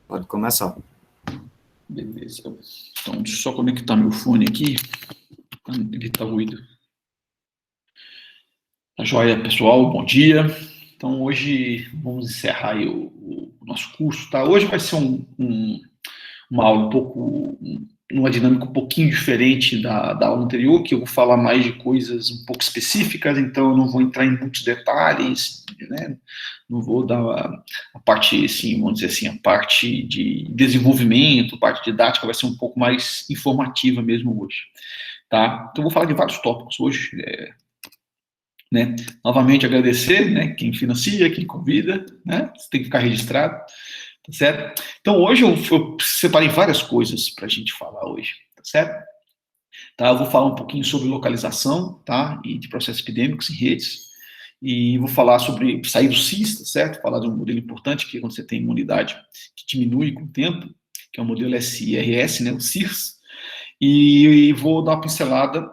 Pode começar. Beleza. Então, deixa eu só conectar meu fone aqui, para evitar ruído. Tá joia, pessoal? Bom dia. Então, hoje vamos encerrar aí o nosso curso, tá? Hoje vai ser uma aula uma dinâmica um pouquinho diferente da aula anterior, que eu vou falar mais de coisas um pouco específicas, então eu não vou entrar em muitos detalhes, né? Não vou dar a parte, assim, vamos dizer assim, a parte de desenvolvimento, a parte didática vai ser um pouco mais informativa mesmo hoje, tá? Então eu vou falar de vários tópicos hoje, né? Novamente agradecer, né, quem financia, quem convida, né? Você tem que ficar registrado. Tá certo? Então, hoje eu separei várias coisas para a gente falar hoje, tá certo? Tá, eu vou falar um pouquinho sobre localização, tá? E de processos epidêmicos em redes. E vou falar sobre sair do CIS, tá certo? Falar de um modelo importante, que é quando você tem imunidade que diminui com o tempo, que é o modelo SIRS, né? O CIRS. E vou dar uma pincelada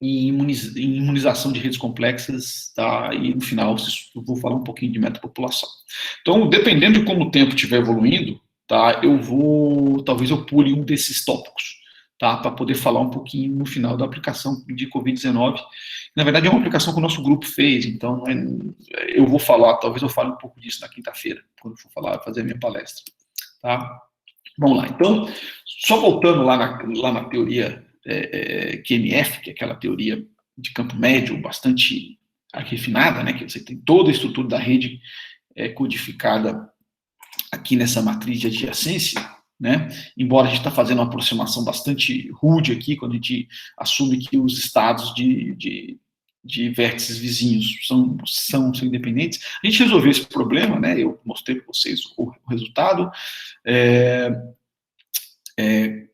em imunização de redes complexas, tá? E no final eu vou falar um pouquinho de metapopulação. Então, dependendo de como o tempo estiver evoluindo, tá? Talvez eu pule um desses tópicos, tá? Para poder falar um pouquinho no final da aplicação de Covid-19. Na verdade, é uma aplicação que o nosso grupo fez, então eu vou falar, talvez eu fale um pouco disso na quinta-feira, quando eu for fazer a minha palestra, tá? Vamos lá. Então, só voltando lá na teoria QMF, que é aquela teoria de campo médio bastante refinada, né, que você tem toda a estrutura da rede codificada aqui nessa matriz de adjacência, né, embora a gente está fazendo uma aproximação bastante rude aqui, quando a gente assume que os estados de vértices vizinhos são independentes. A gente resolveu esse problema, né, eu mostrei para vocês o resultado,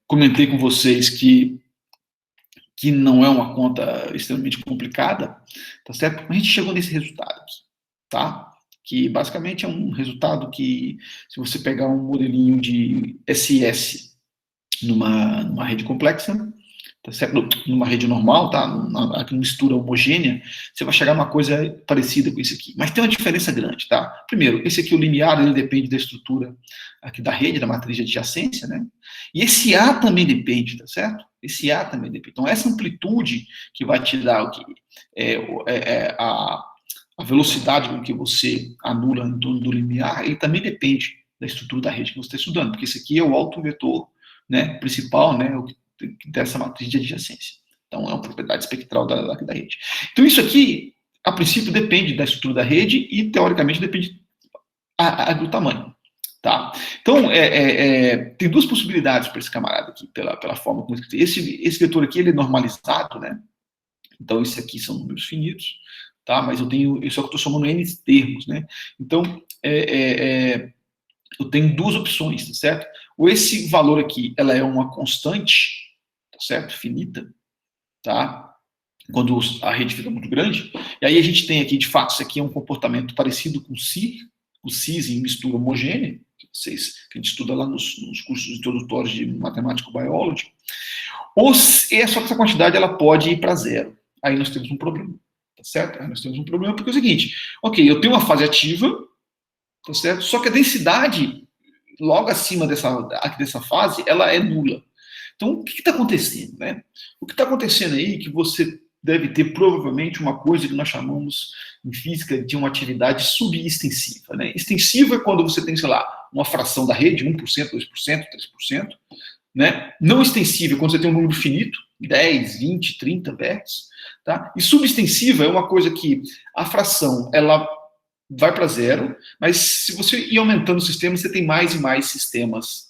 comentei com vocês que não é uma conta extremamente complicada, tá certo? A gente chegou nesse resultado aqui, tá? Que basicamente é um resultado que, se você pegar um modelinho de SS numa rede complexa, tá certo? Numa rede normal, tá? Numa mistura homogênea, você vai chegar a uma coisa parecida com isso aqui. Mas tem uma diferença grande, tá? Primeiro, esse aqui, o linear, ele depende da estrutura aqui da rede, da matriz de adjacência, né? E esse A também depende, tá certo? Esse A também depende. Então, essa amplitude que vai te dar o que a velocidade com que você anula em torno do limiar, ele também depende da estrutura da rede que você está estudando, porque esse aqui é o autovetor, né, principal, né, dessa matriz de adjacência. Então, é uma propriedade espectral da rede. Então, isso aqui, a princípio, depende da estrutura da rede e, teoricamente, depende do tamanho. Tá? Então, tem duas possibilidades para esse camarada aqui, pela forma como esse vetor aqui, ele é normalizado, né? Então, esse aqui são números finitos, tá? Mas só que eu estou chamando N termos, né? Então, eu tenho duas opções, tá certo? Ou esse valor aqui, ela é uma constante, tá certo? Finita, tá? Quando a rede fica muito grande. E aí a gente tem aqui, de fato, isso aqui é um comportamento parecido com o CIS em mistura homogênea, que a gente estuda lá nos cursos introdutórios de Mathematical Biology. Ou só que essa quantidade ela pode ir para zero. Aí nós temos um problema, tá certo? Aí nós temos um problema porque é o seguinte, ok, eu tenho uma fase ativa, tá certo? Só que a densidade logo acima dessa fase, ela é nula. Então, o que está acontecendo, né? O que está acontecendo aí é que você deve ter provavelmente uma coisa que nós chamamos em física de uma atividade subextensiva, né? Extensiva é quando você tem, sei lá, uma fração da rede, 1%, 2%, 3%, né? Não extensiva é quando você tem um número finito, 10, 20, 30 vértices, tá? E subextensiva é uma coisa que a fração, ela vai para zero, mas se você ir aumentando o sistema, você tem mais e mais sistemas,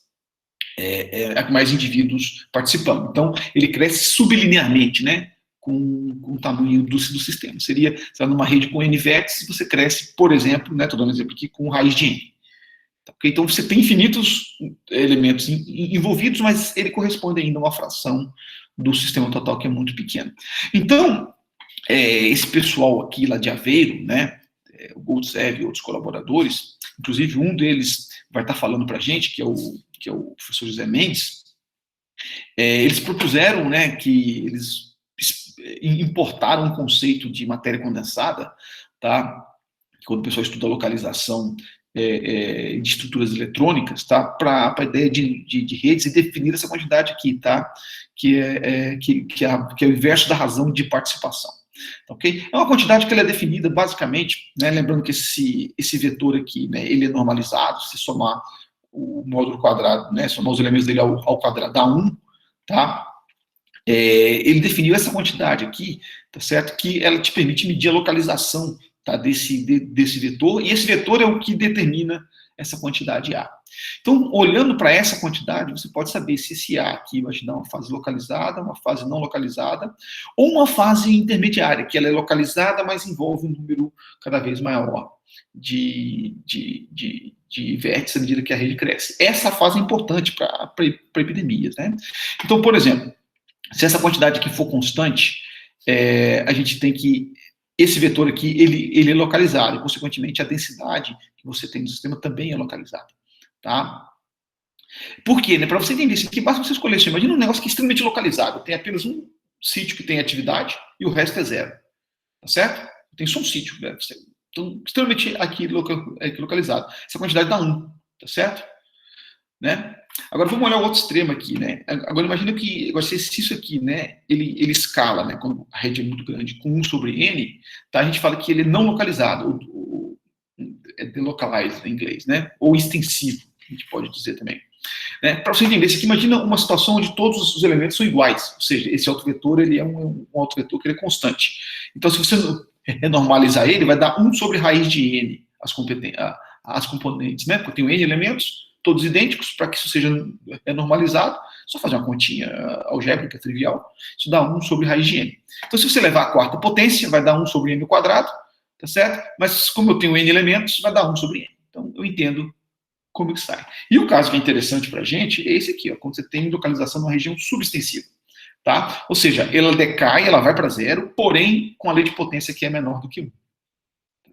mais indivíduos participando. Então, ele cresce sublinearmente, né? Com o tamanho do sistema. Seria, numa rede com N vértices, você cresce, por exemplo, né? Estou dando um exemplo aqui, com raiz de N. Então, você tem infinitos elementos envolvidos, mas ele corresponde ainda a uma fração do sistema total que é muito pequena. Então, esse pessoal aqui lá de Aveiro, né? O Goldsev e outros colaboradores, inclusive um deles vai estar falando para a gente, que é o professor José Mendes, eles propuseram, né, que eles importaram um conceito de matéria condensada, tá? Quando o pessoal estuda localização de estruturas eletrônicas, tá? Para a ideia de redes e definir essa quantidade aqui, tá? Que é o inverso da razão de participação. Ok? É uma quantidade que ela é definida basicamente, né, lembrando que esse vetor aqui, né, ele é normalizado, se somar o módulo quadrado, né, somar os elementos dele ao quadrado dá 1, tá? Ele definiu essa quantidade aqui, tá certo? Que ela te permite medir a localização, tá, desse vetor, e esse vetor é o que determina essa quantidade A. Então, olhando para essa quantidade, você pode saber se esse A aqui vai te dar uma fase localizada, uma fase não localizada, ou uma fase intermediária, que ela é localizada, mas envolve um número cada vez maior de vértices à medida que a rede cresce. Essa fase é importante para epidemias, né? Então, por exemplo, se essa quantidade aqui for constante, a gente tem que esse vetor aqui, ele é localizado, e, consequentemente, a densidade que você tem no sistema também é localizada, tá? Por quê? Né? Para você entender isso aqui, basta você escolher isso. Imagina um negócio que é extremamente localizado. Tem apenas um sítio que tem atividade e o resto é zero, tá certo? Tem só um sítio, né? Então, extremamente aqui localizado. Essa quantidade dá 1, tá certo? Né? Agora vamos olhar o outro extremo aqui, né? Agora imagina que se isso aqui, né, ele escala, né, quando a rede é muito grande, com 1 sobre n, tá? A gente fala que ele é não localizado, é delocalized em inglês, né? Ou extensivo, a gente pode dizer também. Né? Para você entender isso aqui, imagina uma situação onde todos os elementos são iguais, ou seja, esse autovetor ele é um autovetor que ele é constante. Então, se você renormalizar ele, vai dar 1 sobre raiz de n as componentes, né? Porque eu tenho n elementos, todos idênticos, para que isso seja normalizado, só fazer uma continha algébrica trivial, isso dá 1 sobre raiz de n. Então, se você levar a quarta potência, vai dar 1 sobre n ao quadrado, tá certo? Mas como eu tenho n elementos, vai dar 1 sobre n. Então, eu entendo como que sai. E o caso que é interessante para a gente é esse aqui, ó, quando você tem localização numa região subextensiva. Tá? Ou seja, ela decai, ela vai para zero, porém com a lei de potência que é menor do que 1.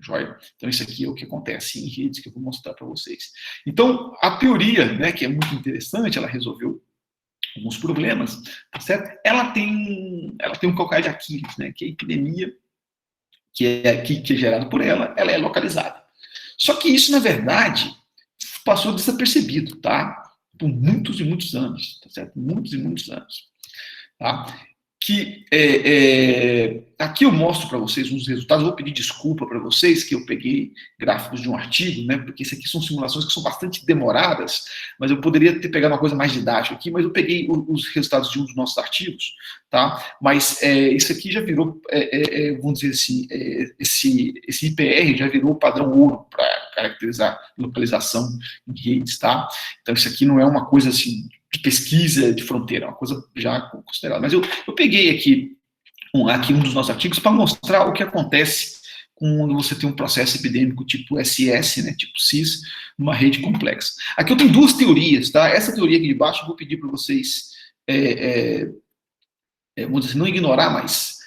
Joia? Então, isso aqui é o que acontece em redes que eu vou mostrar para vocês. Então, a teoria, né, que é muito interessante, ela resolveu alguns problemas, tá certo? Ela tem um calcanhar de Aquiles, né, que é a epidemia que é gerada por ela é localizada. Só que isso, na verdade, passou desapercebido, tá? Por muitos e muitos anos, tá certo? Muitos e muitos anos. Tá? Que aqui eu mostro para vocês uns resultados, vou pedir desculpa para vocês que eu peguei gráficos de um artigo, né, porque isso aqui são simulações que são bastante demoradas, mas eu poderia ter pegado uma coisa mais didática aqui, mas eu peguei os resultados de um dos nossos artigos, tá? Mas isso aqui já virou, vamos dizer assim, esse IPR já virou o padrão ouro para caracterizar localização em redes, tá? Então isso aqui não é uma coisa assim de pesquisa de fronteira, uma coisa já considerada. Mas eu peguei aqui um dos nossos artigos para mostrar o que acontece quando você tem um processo epidêmico tipo SS, né, tipo CIS, numa rede complexa. Aqui eu tenho duas teorias, tá? Essa teoria aqui de baixo eu vou pedir para vocês, vamos dizer assim, não ignorar, mas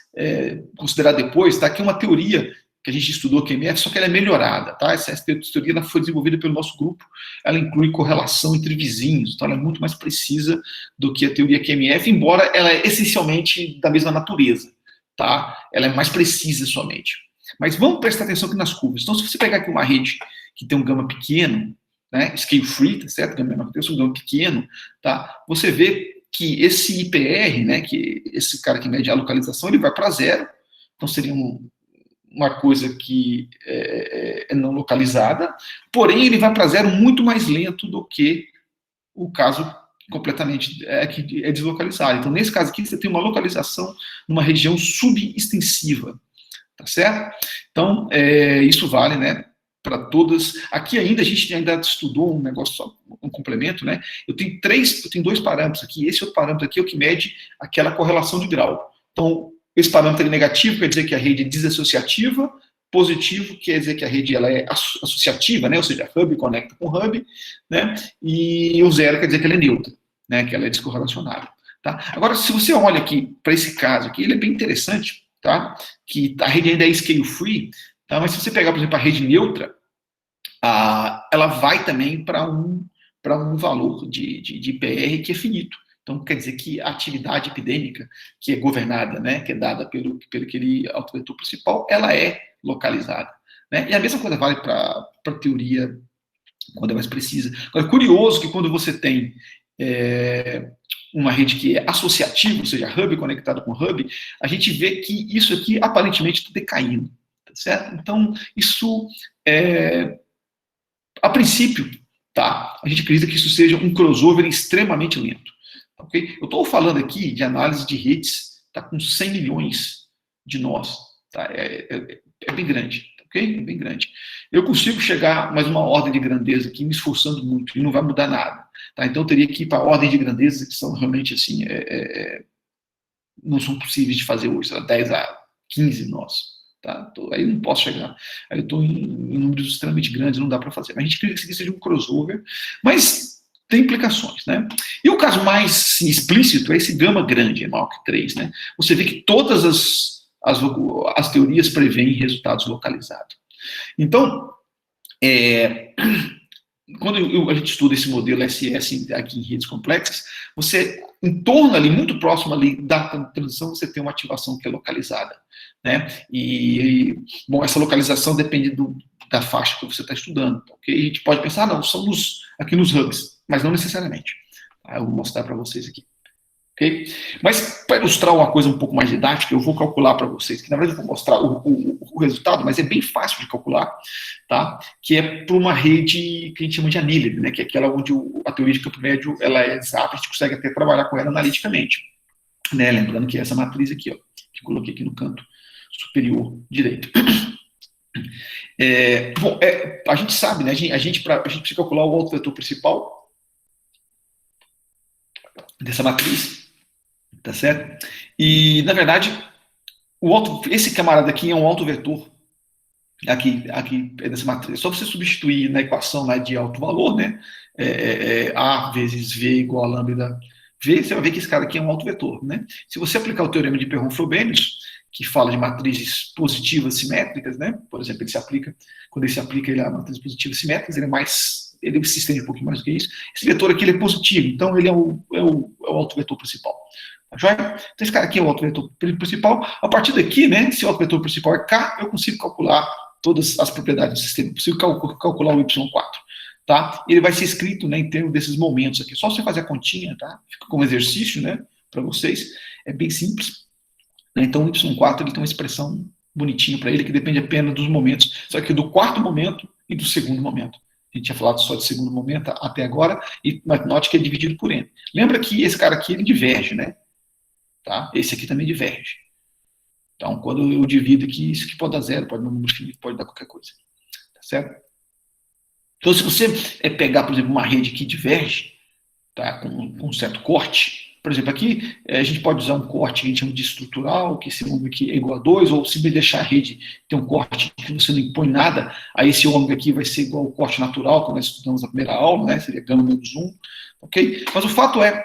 considerar depois, tá? Que é uma teoria que a gente estudou QMF, só que ela é melhorada, tá? Essa teoria ela foi desenvolvida pelo nosso grupo, ela inclui correlação entre vizinhos, então ela é muito mais precisa do que a teoria QMF, embora ela é essencialmente da mesma natureza, tá? Ela é mais precisa somente. Mas vamos prestar atenção aqui nas curvas. Então, se você pegar aqui uma rede que tem um gama pequeno, né, scale free, tá certo? Gama pequeno, tá? Você vê que esse IPR, né, que esse cara que mede a localização, ele vai para zero, então seria uma coisa que é não localizada, porém ele vai para zero muito mais lento do que o caso completamente que é deslocalizado. Então, nesse caso aqui, você tem uma localização numa região subextensiva, tá certo? Então, isso vale, né, para todas. Aqui ainda a gente ainda estudou um negócio, só um complemento, né? Eu tenho dois parâmetros aqui. Esse outro parâmetro aqui é o que mede aquela correlação de grau. Então, esse parâmetro negativo quer dizer que a rede é desassociativa, positivo quer dizer que a rede ela é associativa, né? Ou seja, hub conecta com hub, né? E o zero quer dizer que ela é neutra, né? Que ela é descorrelacionável. Tá? Agora, se você olha aqui para esse caso aqui, ele é bem interessante, tá? Que a rede ainda é scale free, tá? Mas se você pegar, por exemplo, a rede neutra, ela vai também para um valor de IPR que é finito. Então, quer dizer que a atividade epidêmica, que é governada, né, que é dada pelo aquele autovetor principal, ela é localizada. Né? E a mesma coisa vale para a teoria quando é mais precisa. Agora, é curioso que quando você tem uma rede que é associativa, ou seja, hub conectado com hub, a gente vê que isso aqui aparentemente está decaindo, tá certo? Então, isso, a princípio, tá? A gente acredita que isso seja um crossover extremamente lento, ok? Eu estou falando aqui de análise de redes, tá com 100 milhões de nós, tá? É bem grande, ok? É bem grande. Eu consigo chegar mais uma ordem de grandeza aqui, me esforçando muito, e não vai mudar nada. Tá? Então eu teria que ir para ordem de grandeza que são realmente assim, não são possíveis de fazer hoje, 10 a 15 nós. Tá? Aí eu não posso chegar. Aí eu estou em números extremamente grandes, não dá para fazer. Mas a gente queria que isso aqui seja um crossover, mas tem implicações, né? E o caso mais assim, explícito é esse gama grande, maior que 3, né? Você vê que todas as teorias preveem resultados localizados. Então, quando a gente estuda esse modelo SS aqui em redes complexas, você, em torno ali, muito próximo ali da transição, você tem uma ativação que é localizada, né? Bom, essa localização depende da faixa que você está estudando, ok? A gente pode pensar, não, são aqui nos hubs, mas não necessariamente. Tá? Eu vou mostrar para vocês aqui. Okay? Mas, para ilustrar uma coisa um pouco mais didática, eu vou calcular para vocês, que na verdade eu vou mostrar o resultado, mas é bem fácil de calcular, tá? Que é para uma rede que a gente chama de anílide, né? Que é aquela onde a teoria de campo médio ela é exata, a gente consegue até trabalhar com ela analiticamente. Né? Lembrando que é essa matriz aqui, ó, que eu coloquei aqui no canto superior direito. Bom, a gente sabe, né? A gente precisa calcular o autovetor principal dessa matriz. Tá certo? E, na verdade, esse camarada aqui é um autovetor. Aqui é dessa matriz. É só você substituir na equação lá de alto valor, né? A vezes V igual a lambda V, você vai ver que esse cara aqui é um autovetor, né? Se você aplicar o teorema de Perron-Frobenius, que fala de matrizes positivas simétricas, né? Por exemplo, quando ele se aplica ele a matrizes positivas simétricas, ele se estende um pouquinho mais do que isso. Esse vetor aqui ele é positivo, então ele é o autovetor principal. Tá? Então, esse cara aqui é o autovetor principal. A partir daqui, né, se o autovetor principal é K, eu consigo calcular todas as propriedades do sistema. Eu consigo calcular o Y4. Tá? Ele vai ser escrito, né, em termos desses momentos aqui. Só você fazer a continha, tá? Fica como exercício, né, para vocês. É bem simples. Então, o Y4 ele tem uma expressão bonitinha para ele, que depende apenas dos momentos. Só que do quarto momento e do segundo momento. A gente tinha falado só de segundo momento até agora, mas note que é dividido por N. Lembra que esse cara aqui, ele diverge, né? Tá? Esse aqui também diverge. Então, quando eu divido aqui, isso aqui pode dar zero, pode dar um número finito, pode dar qualquer coisa. Tá certo? Então, se você pegar, por exemplo, uma rede que diverge, tá, com um certo corte, por exemplo, aqui a gente pode usar um corte que a gente chama de estrutural, que esse ômega aqui é igual a 2, ou se deixar a rede ter um corte que você não impõe nada, aí esse ômega aqui vai ser igual ao corte natural, como nós estudamos na primeira aula, né, seria gama menos 1, ok? Mas o fato é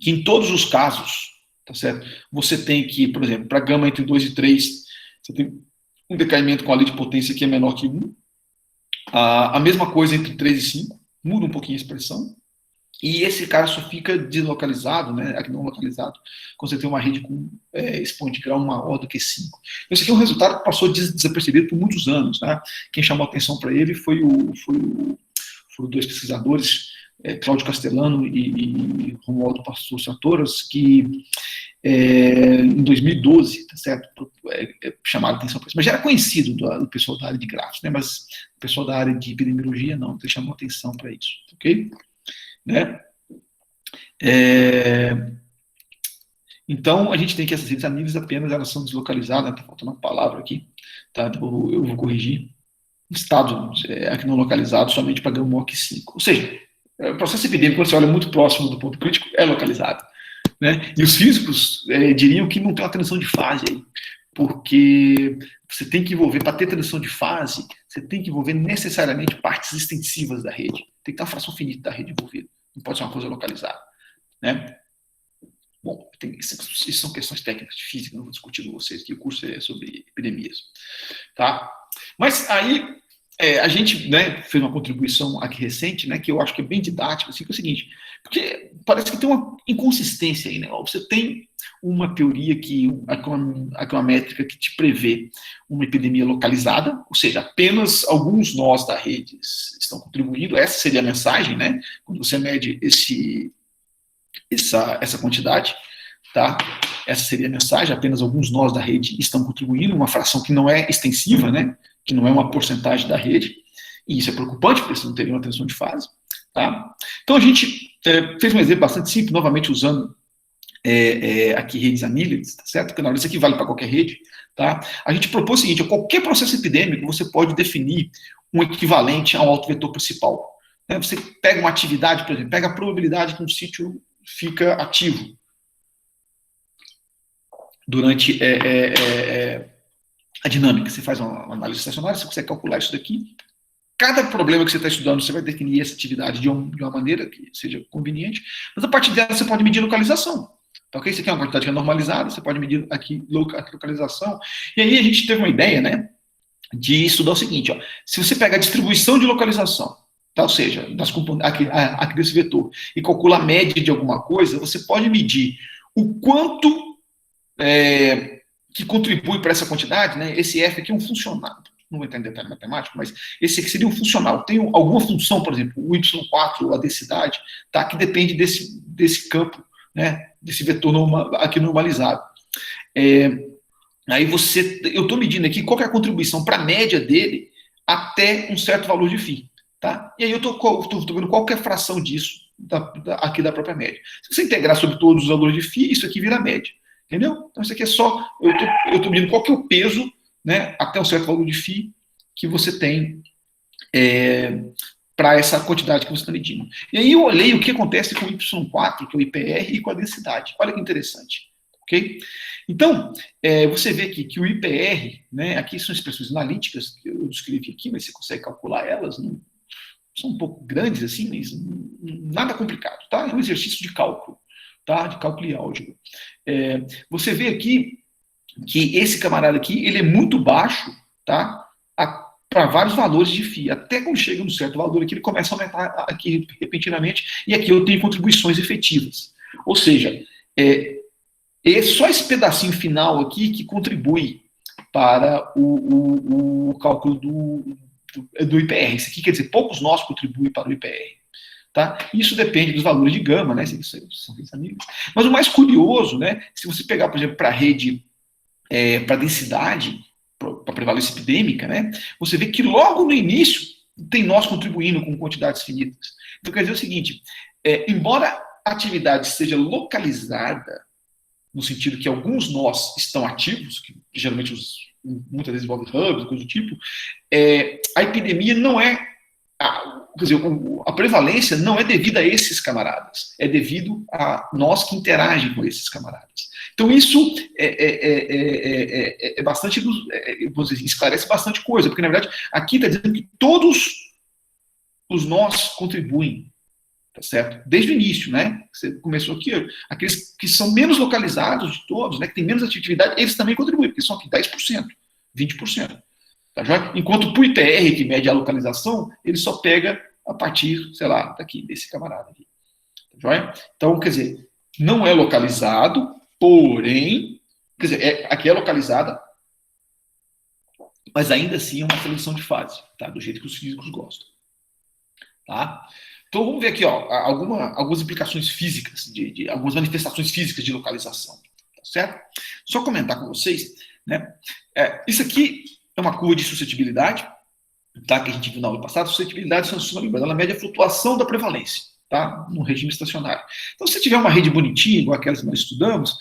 que em todos os casos, tá certo? Você tem que, por exemplo, para gama entre 2 e 3, você tem um decaimento com a lei de potência que é menor que 1, a mesma coisa entre 3 e 5, muda um pouquinho a expressão, e esse cara só fica deslocalizado, né, aqui não localizado, quando você tem uma rede com expoente de grau maior do que 5. Esse aqui é um resultado que passou desapercebido por muitos anos. Né? Quem chamou a atenção para ele foram dois pesquisadores, Cláudio Castellano e Romualdo Pastor Satoras, que em 2012, tá certo? Chamaram a atenção para isso. Mas já era conhecido do pessoal da área de gráficos, né? Mas o pessoal da área de epidemiologia não, então chamou atenção para isso, ok? Né? Então, a gente tem que essas redes aníveis apenas, elas são deslocalizadas, está faltando uma palavra aqui, tá? Eu vou corrigir. Estado aqui não localizado somente para gama maior que 5. Ou seja, o processo epidêmico, quando você olha muito próximo do ponto crítico, é localizado. Né? E os físicos diriam que não tem uma transição de fase aí, porque você tem que envolver, para ter transição de fase, você tem que envolver necessariamente partes extensivas da rede. Tem que ter uma fração finita da rede envolvida. Não pode ser uma coisa localizada. Né? Bom, isso são questões técnicas de física, não vou discutir com vocês, que o curso é sobre epidemias. Tá? Mas aí, a gente, né, fez uma contribuição aqui recente, né, que eu acho que é bem didática, assim, que é o seguinte, porque parece que tem uma inconsistência aí, né? Você tem uma teoria aqui uma métrica que te prevê uma epidemia localizada, ou seja, apenas alguns nós da rede estão contribuindo, essa seria a mensagem, né? Quando você mede essa quantidade, tá? Essa seria a mensagem, apenas alguns nós da rede estão contribuindo, uma fração que não é extensiva, né? Que não é uma porcentagem da rede, e isso é preocupante, porque você não teria uma tensão de fase. Tá? Então a gente fez um exemplo bastante simples, novamente usando aqui redes anilhas, tá certo? Porque isso aqui vale para qualquer rede. Tá? A gente propôs o seguinte: a qualquer processo epidêmico você pode definir um equivalente a um autovetor principal. Né? Você pega uma atividade, por exemplo, pega a probabilidade que um sítio fica ativo durante a dinâmica. Você faz uma análise estacionária, você consegue calcular isso daqui. Cada problema que você está estudando, você vai definir essa atividade de uma maneira que seja conveniente, mas a partir dela você pode medir localização. Tá, okay? Isso aqui é uma quantidade que é normalizada, você pode medir aqui a localização. E aí a gente teve uma ideia, né, de estudar o seguinte: ó, se você pega a distribuição de localização, tá, ou seja, aqui desse vetor, e calcula a média de alguma coisa, você pode medir o quanto que contribui para essa quantidade, né? Esse F aqui é um funcional. Não vou entrar em detalhe matemático, mas esse aqui seria um funcional. Tem alguma função, por exemplo, o y4, a densidade, tá, que depende desse campo, né, desse vetor aqui normalizado. Aí eu estou medindo aqui qual que é a contribuição para a média dele até um certo valor de φ. Tá? E aí eu estou vendo qual que é a fração disso aqui da própria média. Se você integrar sobre todos os valores de φ, isso aqui vira média. Entendeu? Então isso aqui é só, eu estou medindo qual que é o peso, né, até um certo valor de φ que você tem para essa quantidade que você está medindo. E aí eu olhei o que acontece com o Y4, que é o IPR, e com a densidade. Olha que interessante. Okay? Então, você vê aqui que o IPR, né, aqui são expressões analíticas que eu descrevi aqui, mas você consegue calcular elas, não, são um pouco grandes assim, mas nada complicado, tá? É um exercício de cálculo, tá? De cálculo e álgebra. Você vê aqui que esse camarada aqui, ele é muito baixo, tá? Para vários valores de φ. Até quando chega num certo valor aqui, ele começa a aumentar aqui repentinamente, e aqui eu tenho contribuições efetivas. Ou seja, só esse pedacinho final aqui que contribui para o cálculo do IPR. Isso aqui quer dizer, poucos nós contribuem para o IPR. Tá? Isso depende dos valores de gama, né? São redes amigos. Mas o mais curioso, né? Se você pegar, por exemplo, para a rede, para densidade, para a prevalência epidêmica, né? Você vê que logo no início tem nós contribuindo com quantidades finitas. Então quer dizer o seguinte: embora a atividade seja localizada, no sentido que alguns nós estão ativos, que geralmente muitas vezes envolve hubs, coisa do tipo, a epidemia não é. Quer dizer, a prevalência não é devida a esses camaradas, é devido a nós que interagem com esses camaradas. Então isso bastante, vamos dizer, esclarece bastante coisa, porque na verdade aqui está dizendo que todos os nós contribuem, tá certo? Desde o início, né? Você começou aqui, aqueles que são menos localizados de todos, né, que têm menos atividade, eles também contribuem, porque são aqui 10%, 20%. Tá, enquanto para o IPR, que mede a localização, ele só pega a partir, sei lá, daqui, desse camarada aqui. Tá, então, quer dizer, não é localizado, porém, quer dizer, aqui é localizada, mas ainda assim é uma seleção de fase, tá? Do jeito que os físicos gostam. Tá? Então, vamos ver aqui, ó, algumas implicações físicas, algumas manifestações físicas de localização. Tá certo? Só comentar com vocês, né? Isso aqui é uma curva de suscetibilidade, tá, que a gente viu na aula passada. Suscetibilidade, ela mede a flutuação da prevalência, tá, no regime estacionário. Então, se tiver uma rede bonitinha, igual aquelas que nós estudamos,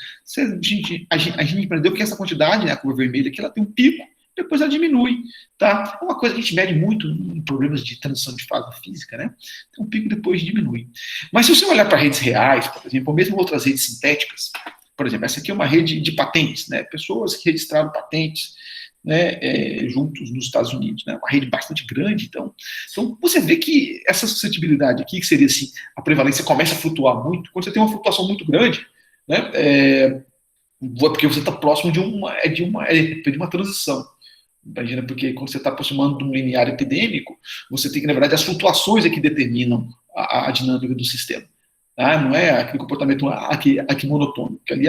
a gente aprendeu que essa quantidade, né, a curva vermelha aqui, ela tem um pico, depois ela diminui, tá? É uma coisa que a gente mede muito em problemas de transição de fase física, né? Tem um pico, depois diminui. Mas se você olhar para redes reais, por exemplo, ou mesmo outras redes sintéticas, por exemplo, essa aqui é uma rede de patentes, né? Pessoas que registraram patentes, né, juntos nos Estados Unidos, né, uma rede bastante grande. Então você vê que essa suscetibilidade aqui, que seria assim, a prevalência começa a flutuar muito, quando você tem uma flutuação muito grande, né, porque você está próximo de uma transição, Imagina, porque quando você está aproximando de um linear epidêmico, você tem que, na verdade, as flutuações é que determinam a dinâmica do sistema. Tá? Não é aquele comportamento aqui monotônico, que ali,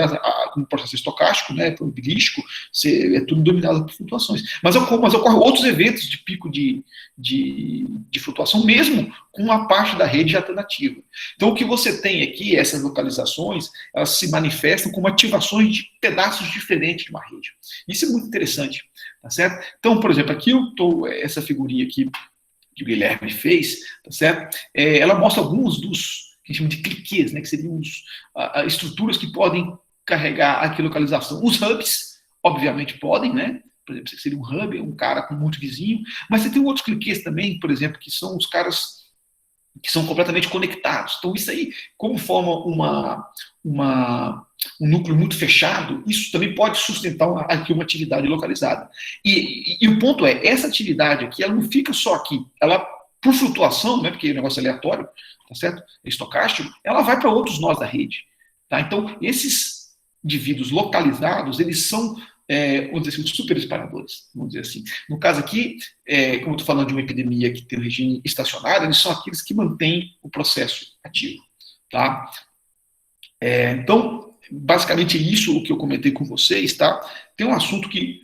como processo estocástico, né, probabilístico, é tudo dominado por flutuações. Mas ocorrem outros eventos de pico de flutuação, mesmo com uma parte da rede alternativa. Então, o que você tem aqui, essas localizações, elas se manifestam como ativações de pedaços diferentes de uma rede. Isso é muito interessante, tá certo? Então, por exemplo, aqui essa figurinha aqui que o Guilherme fez, tá certo? Ela mostra alguns dos que a gente chama de cliquês, né, que seriam estruturas que podem carregar aqui localização. Os hubs, obviamente, podem, né? Por exemplo, você seria um hub, um cara com muito vizinho, mas você tem outros cliquês também, por exemplo, que são os caras que são completamente conectados. Então, isso aí, como forma um núcleo muito fechado, isso também pode sustentar aqui uma atividade localizada. E o ponto é, essa atividade aqui, ela não fica só aqui, ela, por flutuação, né, porque o negócio é aleatório, tá certo? É estocástico, ela vai para outros nós da rede. Tá? Então, esses indivíduos localizados, eles são, vamos dizer assim, super espalhadores, vamos dizer assim. No caso aqui, como eu estou falando de uma epidemia que tem um regime estacionário, eles são aqueles que mantêm o processo ativo. Tá? Então, basicamente é isso o que eu comentei com vocês. Tá? Tem um assunto que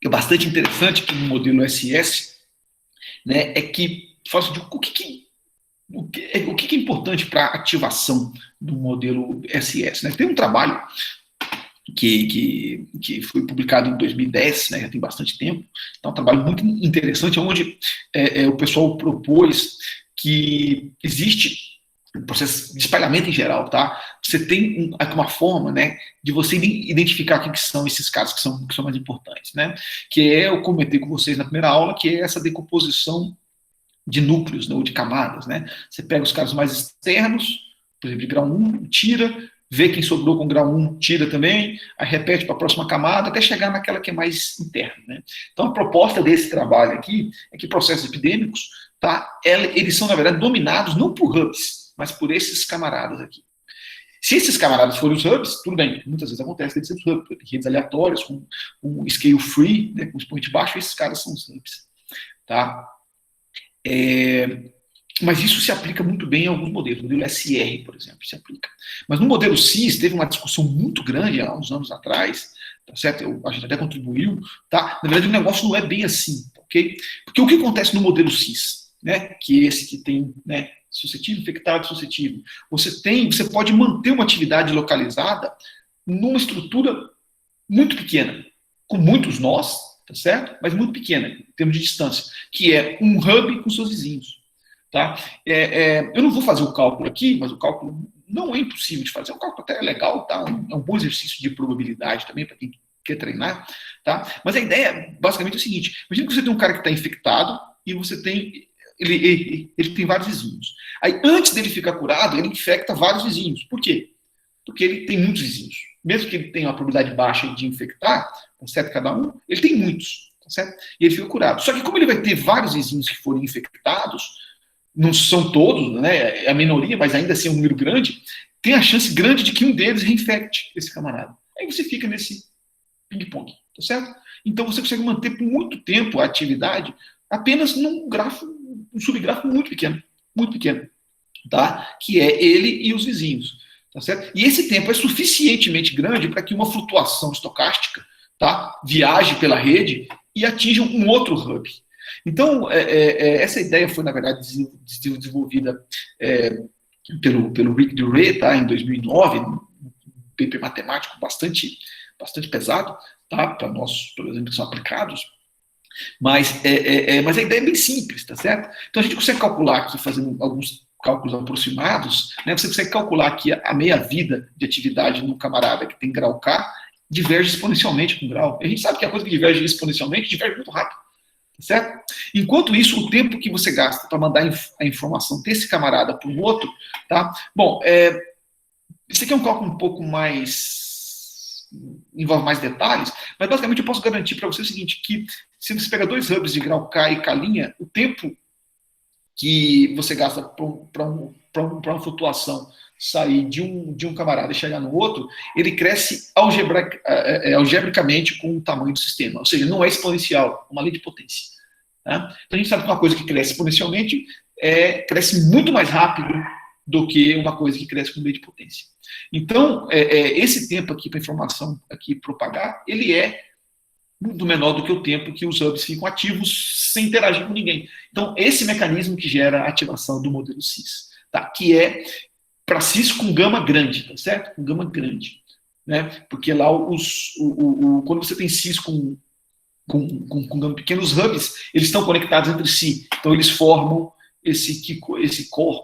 é bastante interessante aqui no modelo SS, né, é que fala assim, o que é importante para a ativação do modelo SS. Né? Tem um trabalho que foi publicado em 2010, né, já tem bastante tempo, é um trabalho muito interessante, onde o pessoal propôs que existe um processo de espalhamento em geral, tá? Você tem uma forma, né, de você identificar o que são esses casos que são mais importantes, né? Que eu comentei com vocês na primeira aula, que é essa decomposição de núcleos, né, ou de camadas, né? Você pega os casos mais externos, por exemplo, de grau 1, tira, vê quem sobrou com grau 1, tira também, aí repete para a próxima camada, até chegar naquela que é mais interna, né? Então, a proposta desse trabalho aqui é que processos epidêmicos, tá, eles são, na verdade, dominados não por hubs, mas por esses camaradas aqui. Se esses camaradas forem os hubs, tudo bem, muitas vezes acontece que eles são os hubs, redes aleatórias, com scale free, né, com expoente baixo, esses caras são os hubs, tá? Mas isso se aplica muito bem em alguns modelos. O modelo SR, por exemplo, se aplica. Mas no modelo CIS, teve uma discussão muito grande há uns anos atrás, tá certo? A gente até contribuiu, tá? Na verdade, o negócio não é bem assim, ok? Porque o que acontece no modelo CIS, né? Que é esse que tem, né, suscetível, infectado, suscetível. Você pode manter uma atividade localizada numa estrutura muito pequena, com muitos nós, tá certo? Mas muito pequena, em termos de distância, que é um hub com seus vizinhos. Tá? Eu não vou fazer o cálculo aqui, mas o cálculo não é impossível de fazer. O cálculo até é legal, tá? É um bom exercício de probabilidade também para quem quer treinar. Tá? Mas a ideia, basicamente, é o seguinte: imagina que você tem um cara que está infectado e você tem. Ele tem vários vizinhos. Aí, antes dele ficar curado, ele infecta vários vizinhos. Por quê? Porque ele tem muitos vizinhos. Mesmo que ele tenha uma probabilidade baixa de infectar, tá certo, cada um, ele tem muitos. Tá certo? E ele fica curado. Só que, como ele vai ter vários vizinhos que forem infectados, não são todos, né, é a minoria, mas ainda assim é um número grande, tem a chance grande de que um deles reinfecte esse camarada. Aí você fica nesse ping-pong, tá certo? Então você consegue manter por muito tempo a atividade apenas num subgráfico muito pequeno, tá? Que é ele e os vizinhos, tá certo? E esse tempo é suficientemente grande para que uma flutuação estocástica, tá, viaje pela rede e atinja um outro hub. Então, essa ideia foi, na verdade, desenvolvida pelo Rick Duray, tá, em 2009, um paper matemático bastante pesado, tá, para nós, por exemplo, que são aplicados, mas a ideia é bem simples, tá certo? Então, a gente consegue calcular aqui, fazendo alguns cálculos aproximados, né, você consegue calcular que a meia-vida de atividade num camarada que tem grau K diverge exponencialmente com grau. A gente sabe que a coisa que diverge exponencialmente diverge muito rápido. Certo? Enquanto isso, o tempo que você gasta para mandar a informação desse camarada para um outro, tá? Bom, esse aqui é um cálculo um pouco mais, envolve mais detalhes, mas basicamente eu posso garantir para você o seguinte, que se você pegar dois hubs de grau K e K', o tempo que você gasta para uma flutuação, sair de um camarada e chegar no outro, ele cresce algebricamente com o tamanho do sistema. Ou seja, não é exponencial, é uma lei de potência. Tá? Então a gente sabe que uma coisa que cresce exponencialmente cresce muito mais rápido do que uma coisa que cresce com lei de potência. Então, esse tempo aqui para a informação aqui propagar, ele é muito menor do que o tempo que os hubs ficam ativos sem interagir com ninguém. Então, esse mecanismo que gera a ativação do modelo CIS, tá? Que é para CIS com gama grande, tá certo? Com gama grande. Né? Porque lá, quando você tem CIS com pequenos hubs, eles estão conectados entre si. Então, eles formam esse core,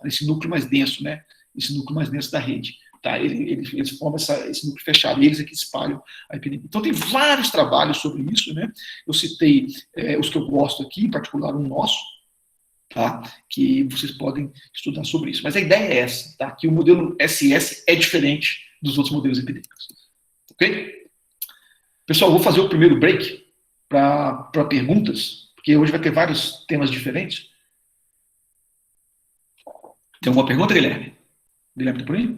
esse núcleo mais denso, né? Esse núcleo mais denso da rede. Tá? Eles formam esse núcleo fechado, e eles aqui espalham a epidemia. Então, tem vários trabalhos sobre isso, né? Eu citei os que eu gosto aqui, em particular o nosso, tá? Que vocês podem estudar sobre isso. Mas a ideia é essa, tá? Que o modelo SS é diferente dos outros modelos epidêmicos. Ok? Pessoal, eu vou fazer o primeiro break para perguntas, porque hoje vai ter vários temas diferentes. Tem alguma pergunta, Guilherme? Guilherme, tá por aí?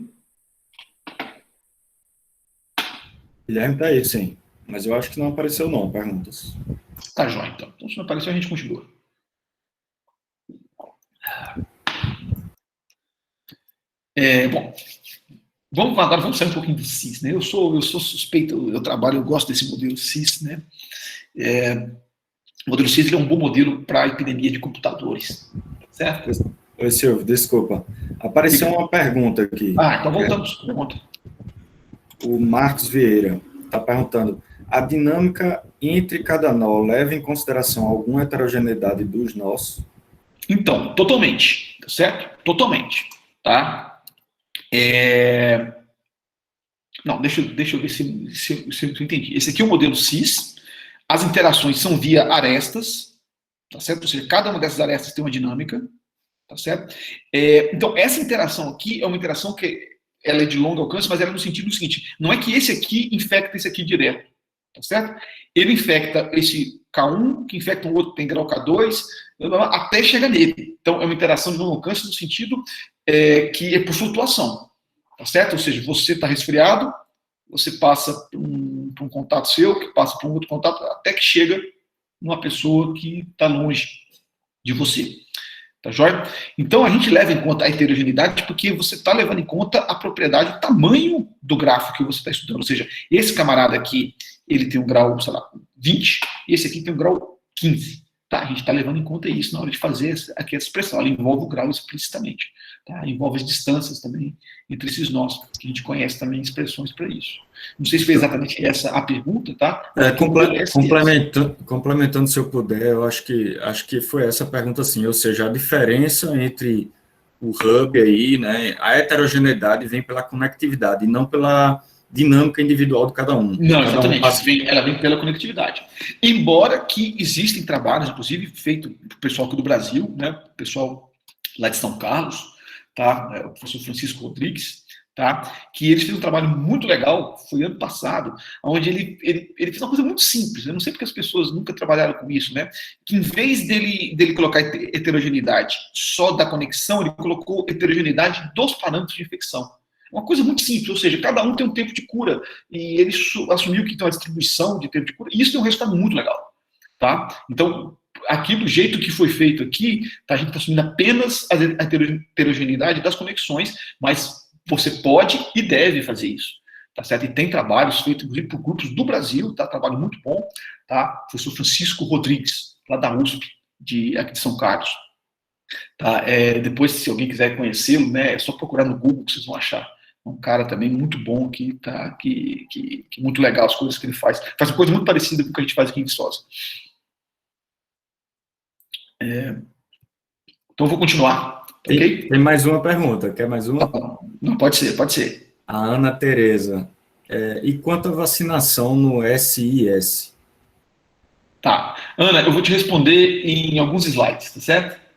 Guilherme tá aí, sim. Mas eu acho que não apareceu, não, perguntas. Tá, jóia, então. Então, se não apareceu, a gente continua. Bom, agora vamos sair um pouquinho do CIS, né? Eu sou suspeito, eu gosto desse modelo CIS, né? O modelo CIS é um bom modelo para epidemia de computadores, certo? Oi, Silvio, desculpa. Apareceu uma pergunta aqui. Então voltamos. Pergunta. O Marcos Vieira está perguntando: a dinâmica entre cada nó leva em consideração alguma heterogeneidade dos nós? Então, totalmente, certo? Totalmente, tá? Não, deixa eu ver se eu entendi. Esse aqui é o modelo CIS. As interações são via arestas, tá certo? Ou seja, cada uma dessas arestas tem uma dinâmica, tá certo? Então, essa interação aqui é uma interação que ela é de longo alcance, mas ela é no sentido do seguinte: não é que esse aqui infecta esse aqui direto, tá certo? Ele infecta esse K1, que infecta um outro que tem grau K2, até chegar nele. Então, é uma interação de longo alcance no sentido que é por flutuação, tá certo? Ou seja, você está resfriado, você passa por um contato seu, que passa por um outro contato, até que chega numa pessoa que está longe de você. Tá joia? Então, a gente leva em conta a heterogeneidade porque você está levando em conta a propriedade, o tamanho do grafo que você está estudando. Ou seja, esse camarada aqui, ele tem um grau, sei lá, 20, e esse aqui tem um grau 15. Tá? A gente está levando em conta isso na hora de fazer aqui essa expressão. Ela envolve o grau explicitamente. Tá? Envolve as distâncias também entre esses nós, que a gente conhece também expressões para isso. Não sei se foi exatamente essa a pergunta, tá? Complementando, se eu puder, eu acho que foi essa a pergunta, sim. Ou seja, a diferença entre o hub aí, né, a heterogeneidade vem pela conectividade, e não pela dinâmica individual de cada um. Não, exatamente. Ela vem pela conectividade. Embora que existem trabalhos, inclusive feito pelo pessoal aqui do Brasil, né, o pessoal lá de São Carlos, tá, o professor Francisco Rodrigues, tá, que eles fizeram um trabalho muito legal, foi ano passado, onde ele fez uma coisa muito simples. Eu não sei porque as pessoas nunca trabalharam com isso, né? Que em vez dele colocar heterogeneidade só da conexão, ele colocou heterogeneidade dos parâmetros de infecção. Uma coisa muito simples, ou seja, cada um tem um tempo de cura, e ele assumiu que tem uma distribuição de tempo de cura, e isso tem um resultado muito legal, tá? Então, aqui, do jeito que foi feito aqui, tá, a gente está assumindo apenas a heterogeneidade das conexões, mas você pode e deve fazer isso, tá certo? E tem trabalhos feitos, inclusive, por grupos do Brasil, tá? Trabalho muito bom, tá? O professor Francisco Rodrigues, lá da USP, aqui de São Carlos. Tá? Depois, se alguém quiser conhecê-lo, né, é só procurar no Google que vocês vão achar. É um cara também muito bom aqui, tá? Que muito legal as coisas que ele faz. Faz uma coisa muito parecida com o que a gente faz aqui em Viçosa. Então, eu vou continuar, ok? Tem mais uma pergunta. Quer mais uma? Não, pode ser. A Ana Tereza. E quanto à vacinação no SIS? Tá. Ana, eu vou te responder em alguns slides, tá certo?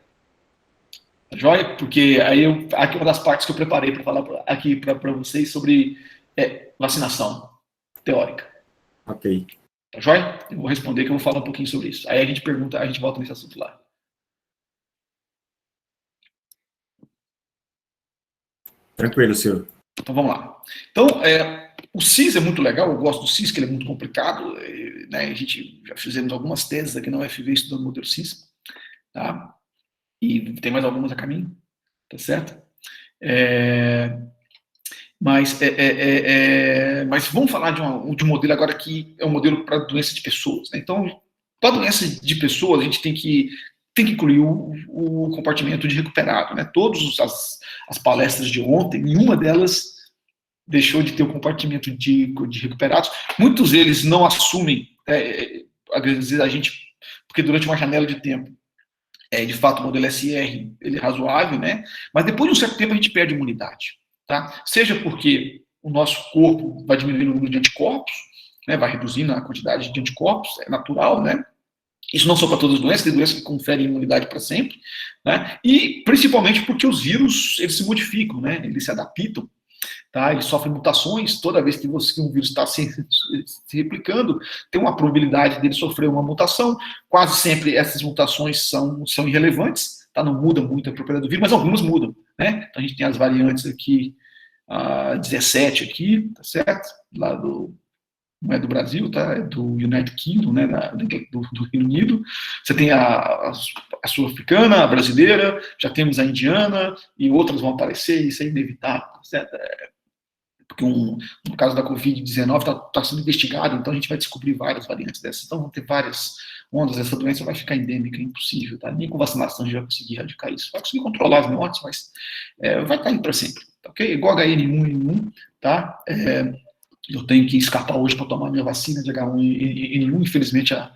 Tá joia? Porque aí aqui é uma das partes que eu preparei para falar aqui para vocês sobre vacinação teórica. Ok. Tá joia? Eu vou responder que eu vou falar um pouquinho sobre isso. Aí a gente volta nesse assunto lá. Tranquilo, senhor. Então vamos lá. Então, o CIS é muito legal, eu gosto do CIS, que ele é muito complicado, né? A gente já fizemos algumas teses aqui na UFV estudando o modelo CIS, tá? E tem mais algumas a caminho, tá certo? Mas vamos falar de um modelo agora que é um modelo para doença de pessoas, né? Então, para doença de pessoas, a gente tem que incluir o compartimento de recuperado, né? Todas as palestras de ontem, nenhuma delas deixou de ter o compartimento de recuperados. Muitos deles não assumem, às vezes a gente, porque durante uma janela de tempo, de fato o modelo SR ele é razoável, né? Mas depois de um certo tempo a gente perde imunidade, tá? Seja porque o nosso corpo vai diminuindo o número de anticorpos, né? Vai reduzindo a quantidade de anticorpos, é natural, né? Isso não só para todas as doenças, tem doenças que conferem imunidade para sempre, né? E principalmente porque os vírus eles se modificam, né? Eles se adaptam. Tá? Ele sofre mutações, toda vez que um vírus está se replicando, tem uma probabilidade dele sofrer uma mutação, quase sempre essas mutações são irrelevantes, tá? Não muda muito a propriedade do vírus, mas algumas mudam, né? Então a gente tem as variantes aqui, a 17 aqui, tá certo? Lá não é do Brasil, tá? É do United Kingdom, né? Do Reino Unido. Você tem a sul-africana, a brasileira, já temos a indiana, e outras vão aparecer, isso é inevitável, tá certo? Porque no caso da Covid-19 está sendo investigado, então a gente vai descobrir várias variantes dessas. Então vão ter várias ondas, essa doença vai ficar endêmica, é impossível, tá? Nem com vacinação a gente vai conseguir erradicar isso. Vai conseguir controlar as mortes, mas vai estar indo para sempre, tá, ok? Igual HN1, tá? Eu tenho que escapar hoje para tomar minha vacina de H1N1, infelizmente a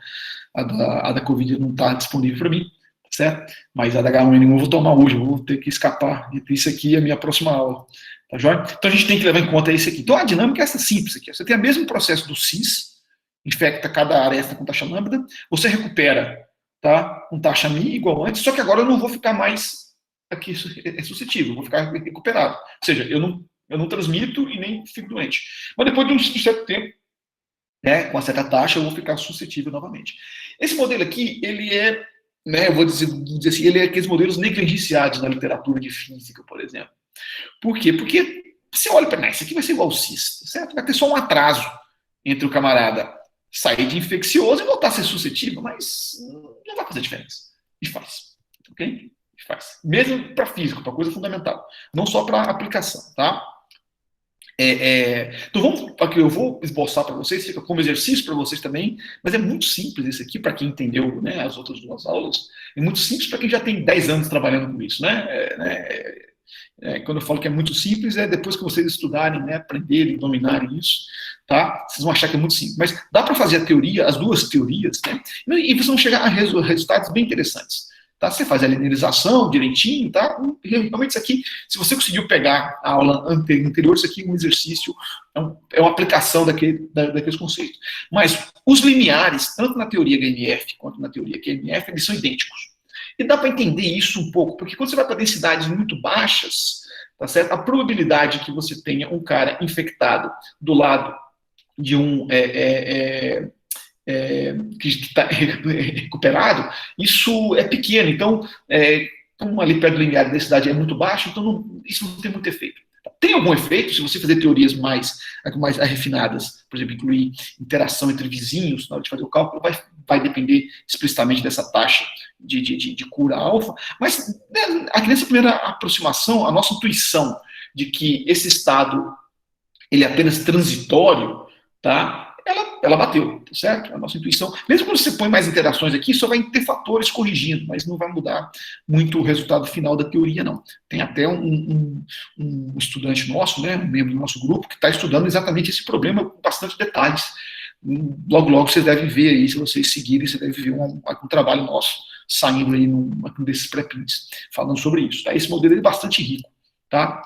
da Covid não está disponível para mim, certo? Mas a da H1N1 eu vou tomar hoje, eu vou ter que escapar, e isso aqui é a minha próxima aula. Tá joia? Então a gente tem que levar em conta isso aqui. Então a dinâmica é essa simples aqui. Você tem o mesmo processo do CIS, infecta cada aresta com taxa lambda, você recupera, tá, com taxa mi igual antes, só que agora eu não vou ficar mais aqui suscetível, eu vou ficar recuperado. Ou seja, eu não transmito e nem fico doente. Mas depois de um certo tempo, né, com uma certa taxa, eu vou ficar suscetível novamente. Esse modelo aqui, ele é, né, eu vou dizer assim, ele é aqueles modelos negligenciados na literatura de física, por exemplo. Por quê? Porque você olha para isso aqui vai ser igual ao CIS, certo? Vai ter só um atraso entre o camarada sair de infeccioso e voltar a ser suscetível, mas não vai fazer diferença. E faz, ok? E faz. Mesmo para físico, para coisa fundamental, não só para aplicação, tá? Então aqui eu vou esboçar para vocês, fica como exercício para vocês também, mas é muito simples isso aqui para quem entendeu, né, as outras duas aulas, é muito simples para quem já tem 10 anos trabalhando com isso, né? Quando eu falo que é muito simples, é depois que vocês estudarem, né, aprenderem, dominarem isso, tá? Vocês vão achar que é muito simples. Mas dá para fazer a teoria, as duas teorias, né? E vocês vão chegar a resultados bem interessantes. Tá? Você faz a linearização direitinho, tá? Realmente isso aqui, se você conseguiu pegar a aula anterior, isso aqui é um exercício, é uma aplicação daqueles conceitos. Mas os lineares, tanto na teoria HMF quanto na teoria QMF, eles são idênticos. E dá para entender isso um pouco, porque quando você vai para densidades muito baixas, tá certo? A probabilidade que você tenha um cara infectado do lado de um que está recuperado, isso é pequeno. Então, como ali perto do linear de densidade é muito baixo, então isso não tem muito efeito. Tem algum efeito se você fazer teorias mais refinadas, por exemplo, incluir interação entre vizinhos na hora de fazer o cálculo, vai depender explicitamente dessa taxa de cura alfa, mas né, aqui nessa primeira aproximação, a nossa intuição de que esse estado ele é apenas transitório, tá? Ela bateu, certo? A nossa intuição, mesmo quando você põe mais interações aqui, só vai ter fatores corrigindo, mas não vai mudar muito o resultado final da teoria, não. Tem até um estudante nosso, né, um membro do nosso grupo, que está estudando exatamente esse problema com bastante detalhes. Logo, logo vocês devem ver aí, se vocês seguirem, você deve ver um trabalho nosso saindo aí num desses pré-prints, falando sobre isso. Tá? Esse modelo é bastante rico, tá?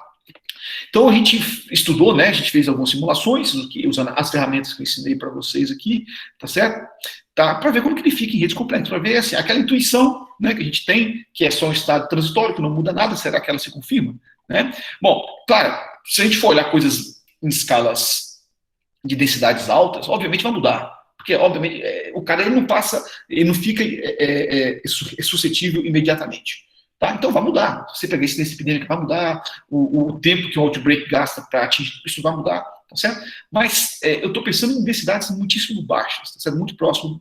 Então a gente estudou, né? A gente fez algumas simulações, usando as ferramentas que eu ensinei para vocês aqui, tá certo? Tá? Para ver como que ele fica em redes complexas, para ver assim, aquela intuição, né, que a gente tem, que é só um estado transitório, que não muda nada, será que ela se confirma? Né? Bom, claro, se a gente for olhar coisas em escalas de densidades altas, obviamente vai mudar. Porque, obviamente, o cara ele não fica suscetível imediatamente. Tá? Então vai mudar. Se você pegar incidência epidêmica, vai mudar. O tempo que o outbreak gasta para atingir isso vai mudar. Tá certo? Mas eu estou pensando em densidades muitíssimo baixas, tá certo? Muito próximo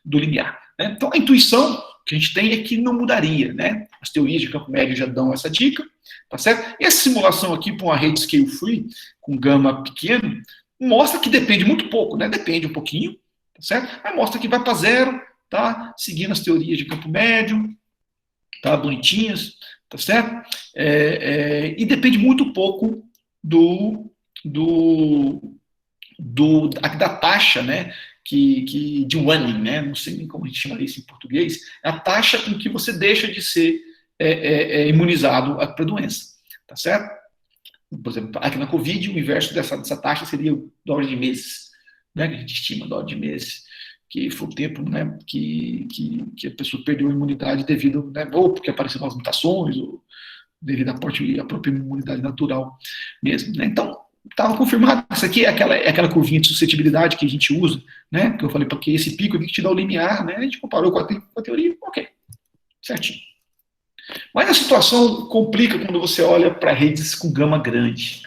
do limiar. Né? Então a intuição que a gente tem é que não mudaria. Né? As teorias de campo médio já dão essa dica. Tá certo? E essa simulação aqui para uma rede scale free, com gama pequeno, mostra que depende muito pouco. Né? Depende um pouquinho. Tá certo? Mas mostra que vai para zero, tá? Seguindo as teorias de campo médio. Tá, bonitinhas, tá certo? E depende muito pouco da taxa, né, de winning, né, não sei nem como a gente chamaria isso em português, é a taxa com que você deixa de ser imunizado para a doença, tá certo? Por exemplo, aqui na Covid, o inverso dessa taxa seria da ordem de meses, né, que a gente estima da ordem de meses, que foi o tempo, né, que a pessoa perdeu a imunidade devido, né, ou porque apareceram as mutações, ou devido à própria imunidade natural mesmo. Né? Então, estava confirmado. Isso aqui é aquela curvinha de suscetibilidade que a gente usa, né, que eu falei, porque esse pico aqui que te dá o limiar, né, a gente comparou com a teoria, ok, certinho. Mas a situação complica quando você olha para redes com gama grande.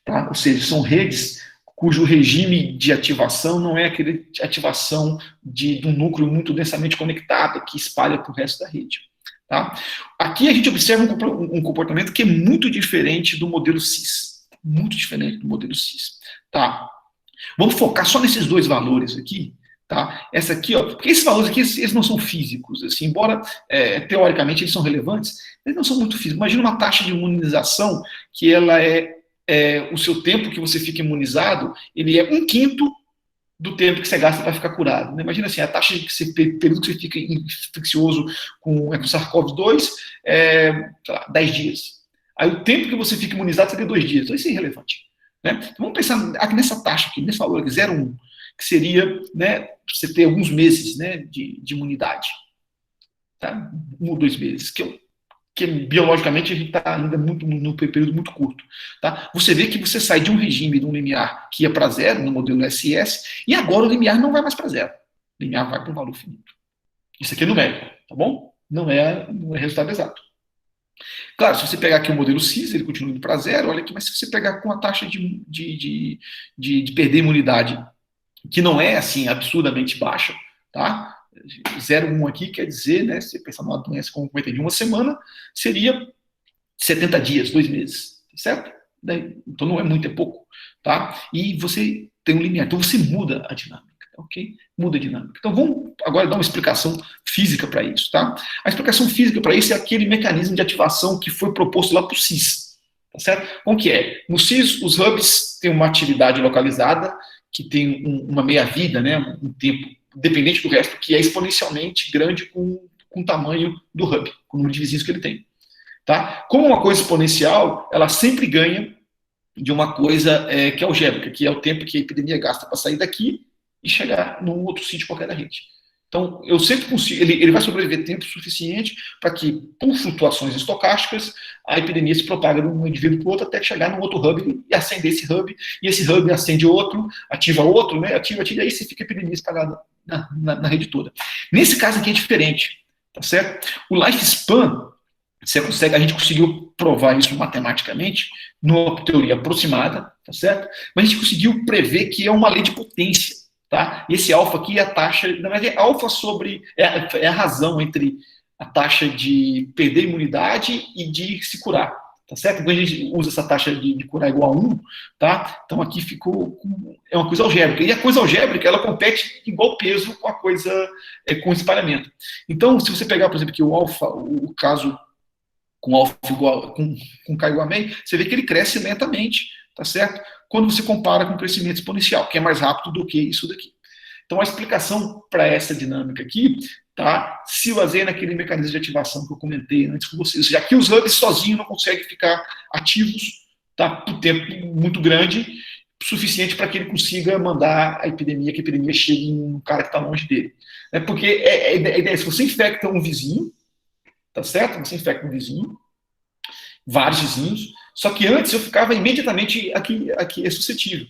Tá? Ou seja, são redes cujo regime de ativação não é aquele ativação de um núcleo muito densamente conectado que espalha para o resto da rede. Tá? Aqui a gente observa um comportamento que é muito diferente do modelo CIS. Muito diferente do modelo CIS. Tá? Vamos focar só nesses dois valores aqui. Tá? Essa aqui, ó, porque esses valores aqui, eles não são físicos. Assim, embora, teoricamente, eles são relevantes, eles não são muito físicos. Imagina uma taxa de imunização que ela o seu tempo que você fica imunizado, ele é 1/5 do tempo que você gasta para ficar curado. Né? Imagina assim, a taxa de período que você fica infeccioso com SARS-CoV-2 é, sei lá, 10 dias. Aí o tempo que você fica imunizado seria 2 dias. Então isso é irrelevante. Né? Então, vamos pensar aqui nessa taxa, aqui, nesse valor aqui, 0,1, que seria, né, você ter alguns meses, né, de imunidade. Tá? 1 ou 2 meses, que biologicamente a gente está ainda no período muito curto. Tá? Você vê que você sai de um regime, de um limiar que ia para zero, no modelo SS, e agora o limiar não vai mais para zero. O limiar vai para um valor finito. Isso aqui é numérico, tá bom? Não é resultado exato. Claro, se você pegar aqui o modelo CIS, ele continua indo para zero, olha aqui, mas se você pegar com a taxa de perder imunidade, que não é assim absurdamente baixa, tá? 0,1 aqui quer dizer, né, se você pensar numa doença como cometida de uma semana, seria 70 dias, 2 meses, certo? Então não é muito, é pouco, tá? E você tem um limiar, então você muda a dinâmica, ok? Muda a dinâmica. Então vamos agora dar uma explicação física para isso, tá? A explicação física para isso é aquele mecanismo de ativação que foi proposto lá para o CIS, tá certo? Como que é? No CIS, os hubs têm uma atividade localizada que tem uma meia-vida, né, um tempo dependente do resto, que é exponencialmente grande com o tamanho do hub, com o número de vizinhos que ele tem. Tá? Como uma coisa exponencial, ela sempre ganha de uma coisa que é algébrica, que é o tempo que a epidemia gasta para sair daqui e chegar num outro sítio qualquer da rede. Então, eu sempre consigo, ele vai sobreviver tempo suficiente para que, por flutuações estocásticas, a epidemia se propaga de um indivíduo para o outro até chegar num outro hub e acender esse hub, e esse hub acende outro, ativa outro, né? Ativa, e aí você fica a epidemia espalhada na rede toda. Nesse caso aqui é diferente, tá certo? O lifespan, a gente conseguiu provar isso matematicamente, numa teoria aproximada, tá certo? Mas a gente conseguiu prever que é uma lei de potência. Tá? Esse alfa aqui é a taxa, na verdade, é alfa sobre, é a razão entre a taxa de perder imunidade e de se curar, tá certo? Quando a gente usa essa taxa de curar igual a 1, tá? Então aqui ficou, é uma coisa algébrica, e a coisa algébrica, ela compete igual peso com a coisa, com o espalhamento. Então, se você pegar, por exemplo, aqui o alfa, o caso com alfa igual, com K igual a meio, você vê que ele cresce lentamente, tá certo? Quando você compara com o crescimento exponencial, que é mais rápido do que isso daqui. Então, a explicação para essa dinâmica aqui, tá, se baseia naquele mecanismo de ativação que eu comentei antes com vocês, já que os hubs sozinhos não conseguem ficar ativos, tá, por tempo muito grande, suficiente para que ele consiga mandar a epidemia, que a epidemia chegue em um cara que está longe dele. Porque a ideia é, se você infecta um vizinho, tá certo? Você infecta um vizinho, vários vizinhos, só que antes eu ficava imediatamente aqui é suscetível,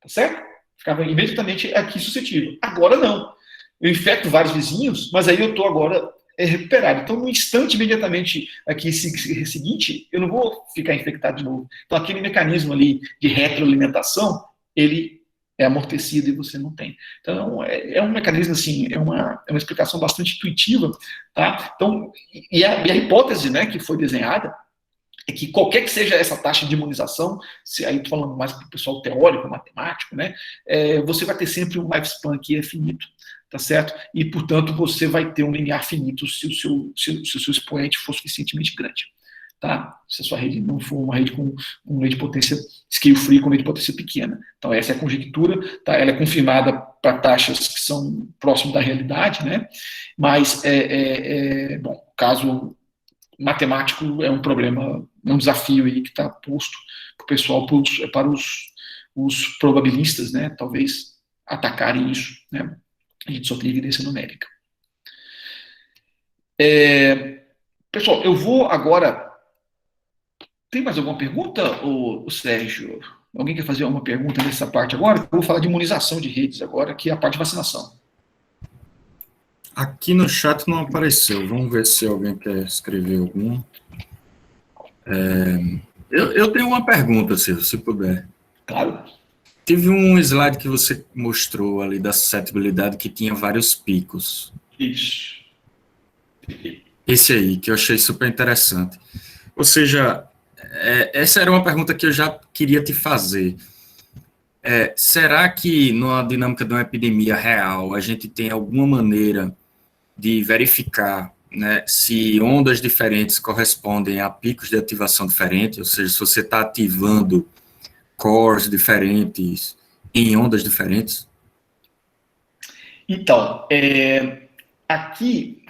tá certo? Ficava imediatamente aqui suscetível. Agora não. Eu infecto vários vizinhos, mas aí eu estou agora recuperado. Então, no instante, imediatamente, aqui seguinte, eu não vou ficar infectado de novo. Então, aquele mecanismo ali de retroalimentação, ele é amortecido e você não tem. Então, é um mecanismo, assim, é uma explicação bastante intuitiva, tá? Então, e a hipótese, né, que foi desenhada, é que qualquer que seja essa taxa de imunização, se aí estou falando mais para o pessoal teórico, matemático, né, você vai ter sempre um lifespan que é finito, tá certo? E, portanto, você vai ter um linear finito se o seu expoente for suficientemente grande, tá? Se a sua rede não for uma rede com um rate de potência scale free, com rate de potência pequena. Então, essa é a conjectura, tá? Ela é confirmada para taxas que são próximas da realidade, né? Mas, bom, caso matemático é um problema, é um desafio aí que está posto para o pessoal, para os probabilistas, né, talvez atacarem isso, né, a gente só tem evidência numérica. Pessoal, eu vou agora, tem mais alguma pergunta, o Sérgio? Alguém quer fazer alguma pergunta nessa parte agora? Eu vou falar de imunização de redes agora, que é a parte de vacinação. Aqui no chat não apareceu. Vamos ver se alguém quer escrever algum. Eu tenho uma pergunta, se puder. Claro. Teve um slide que você mostrou ali da suscetibilidade que tinha vários picos. Isso. Esse aí, que eu achei super interessante. Ou seja, essa era uma pergunta que eu já queria te fazer. Será que na dinâmica de uma epidemia real a gente tem alguma maneira de verificar, né, se ondas diferentes correspondem a picos de ativação diferentes, ou seja, se você está ativando cores diferentes em ondas diferentes? Então, aqui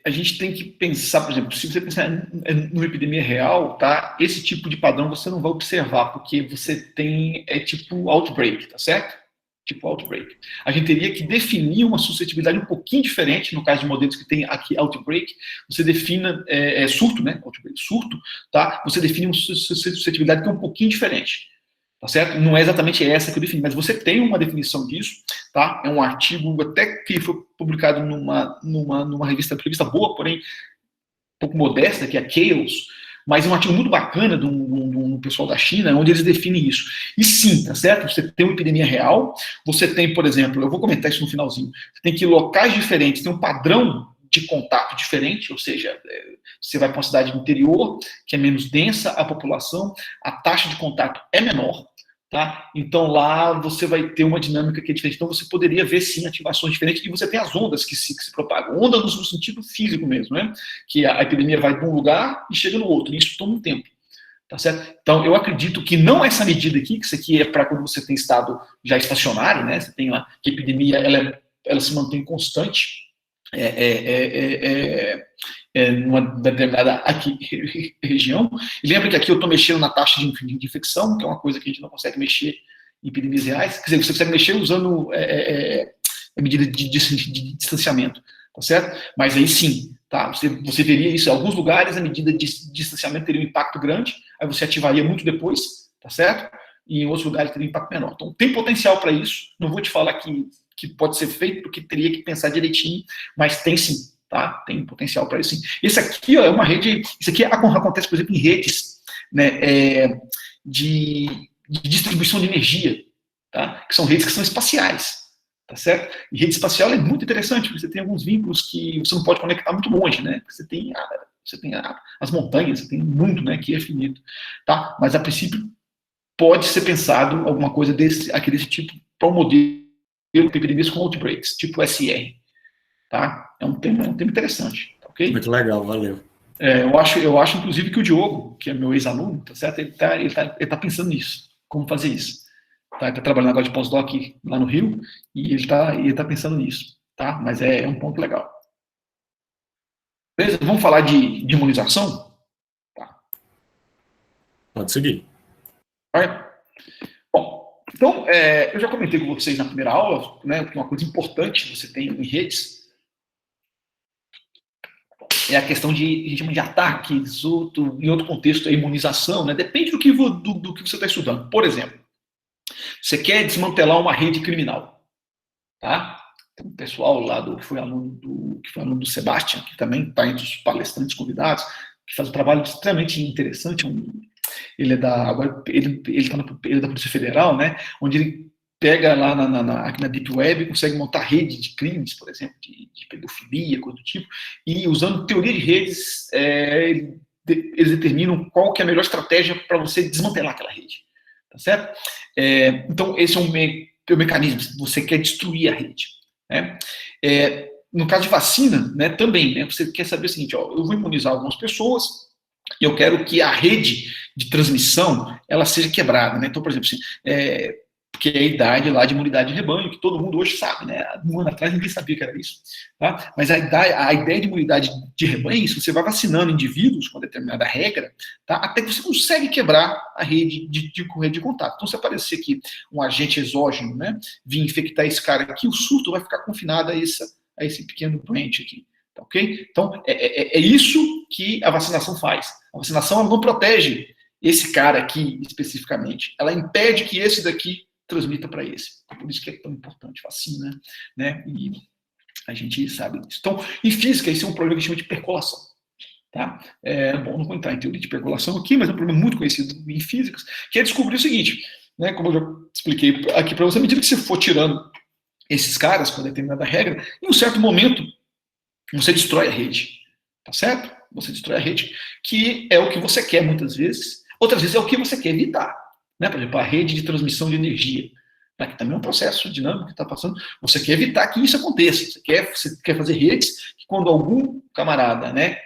a gente tem que pensar, por exemplo, se você pensar numa epidemia real, tá? Esse tipo de padrão você não vai observar, porque você tem, tipo outbreak, tá certo? Tipo outbreak. A gente teria que definir uma suscetibilidade um pouquinho diferente, no caso de modelos que tem aqui outbreak, você defina surto, né? Outbreak, surto, tá? Você define uma suscetibilidade que é um pouquinho diferente, tá certo? Não é exatamente essa que eu defini, mas você tem uma definição disso, tá? É um artigo até que foi publicado numa revista boa, porém um pouco modesta, que é a Chaos, mas é um artigo muito bacana do pessoal da China, onde eles definem isso. E sim, tá certo? Você tem uma epidemia real, você tem, por exemplo, eu vou comentar isso no finalzinho, você tem que locais diferentes, tem um padrão de contato diferente, ou seja, você vai para uma cidade do interior, que é menos densa a população, a taxa de contato é menor, tá? Então lá você vai ter uma dinâmica que é diferente. Então você poderia ver sim ativações diferentes e você tem as ondas que se propagam. Onda no sentido físico mesmo, né? Que a epidemia vai de um lugar e chega no outro. E isso toma um tempo, tá certo? Então eu acredito que não essa medida aqui, que isso aqui é para quando você tem estado já estacionário, né? Você tem lá que a epidemia ela se mantém constante. Numa determinada região. E lembra que aqui eu estou mexendo na taxa de infecção, que é uma coisa que a gente não consegue mexer em epidemias reais. Quer dizer, você consegue mexer usando a medida de distanciamento, tá certo? Mas aí sim, tá? Você veria isso em alguns lugares, a medida de distanciamento teria um impacto grande, aí você ativaria muito depois, tá certo? E em outros lugares teria um impacto menor. Então tem potencial para isso. Não vou te falar que pode ser feito, porque teria que pensar direitinho, mas tem sim, tá? Tem potencial para isso sim. Esse aqui, ó, é uma rede, isso aqui acontece, por exemplo, em redes, né, de distribuição de energia, tá? Que são redes que são espaciais, tá certo? E rede espacial é muito interessante, porque você tem alguns vínculos que você não pode conectar muito longe, né? Você tem as montanhas, você tem um mundo, né, que é finito, tá? Mas a princípio pode ser pensado alguma coisa desse tipo para um modelo de epidemias com outbreaks, tipo SR, tá? É um tema interessante, tá, ok? Muito legal, valeu. Eu acho, inclusive, que o Diogo, que é meu ex-aluno, tá certo? Ele tá pensando nisso, como fazer isso. Tá? Ele tá trabalhando agora de pós-doc lá no Rio, e ele tá pensando nisso, tá? Mas é um ponto legal. Beleza? Vamos falar de imunização? Tá. Pode seguir. Bom, então, eu já comentei com vocês na primeira aula, né, que uma coisa importante que você tem em redes é a questão a gente chama de ataques, em outro contexto, a imunização, né? Depende do que você está estudando. Por exemplo, você quer desmantelar uma rede criminal, tá? tem um pessoal lá que foi aluno do Sebastian, que também está entre os palestrantes convidados, que faz um trabalho extremamente interessante. Ele é da Polícia Federal, né? Onde ele pega lá aqui na Deep Web, consegue montar rede de crimes, por exemplo, de pedofilia, coisa do tipo, e usando teoria de redes, eles determinam qual que é a melhor estratégia para você desmantelar aquela rede, tá certo? Então, esse é o mecanismo, você quer destruir a rede, né? No caso de vacina, né, também, né, você quer saber o seguinte, ó, eu vou imunizar algumas pessoas e eu quero que a rede de transmissão ela seja quebrada, né? Então, por exemplo, assim, porque é a idade lá de imunidade de rebanho, que todo mundo hoje sabe, né? Há um ano atrás ninguém sabia que era isso, tá? Mas a ideia de imunidade de rebanho é isso, você vai vacinando indivíduos com determinada regra, tá? Até que você consegue quebrar a rede de contato. Então, se aparecer aqui um agente exógeno, né, vir infectar esse cara aqui, o surto vai ficar confinado a esse pequeno doente aqui. Tá, ok? Então, é isso que a vacinação faz. A vacinação ela não protege esse cara aqui especificamente. Ela impede que esse daqui transmita para esse. Por isso que é tão importante vacina, né? E a gente sabe disso. Então, em física, esse é um problema que chama de percolação. Tá? Bom, não vou entrar em teoria de percolação aqui, mas é um problema muito conhecido em físicas, que é descobrir o seguinte, né? Como eu já expliquei aqui para você, à medida que você for tirando esses caras com determinada regra, em um certo momento, você destrói a rede, tá certo? Você destrói a rede, que é o que você quer muitas vezes, outras vezes é o que você quer evitar, né? Por exemplo, a rede de transmissão de energia, né? Que também é um processo dinâmico que está passando, você quer evitar que isso aconteça, você quer fazer redes que quando algum camarada, né,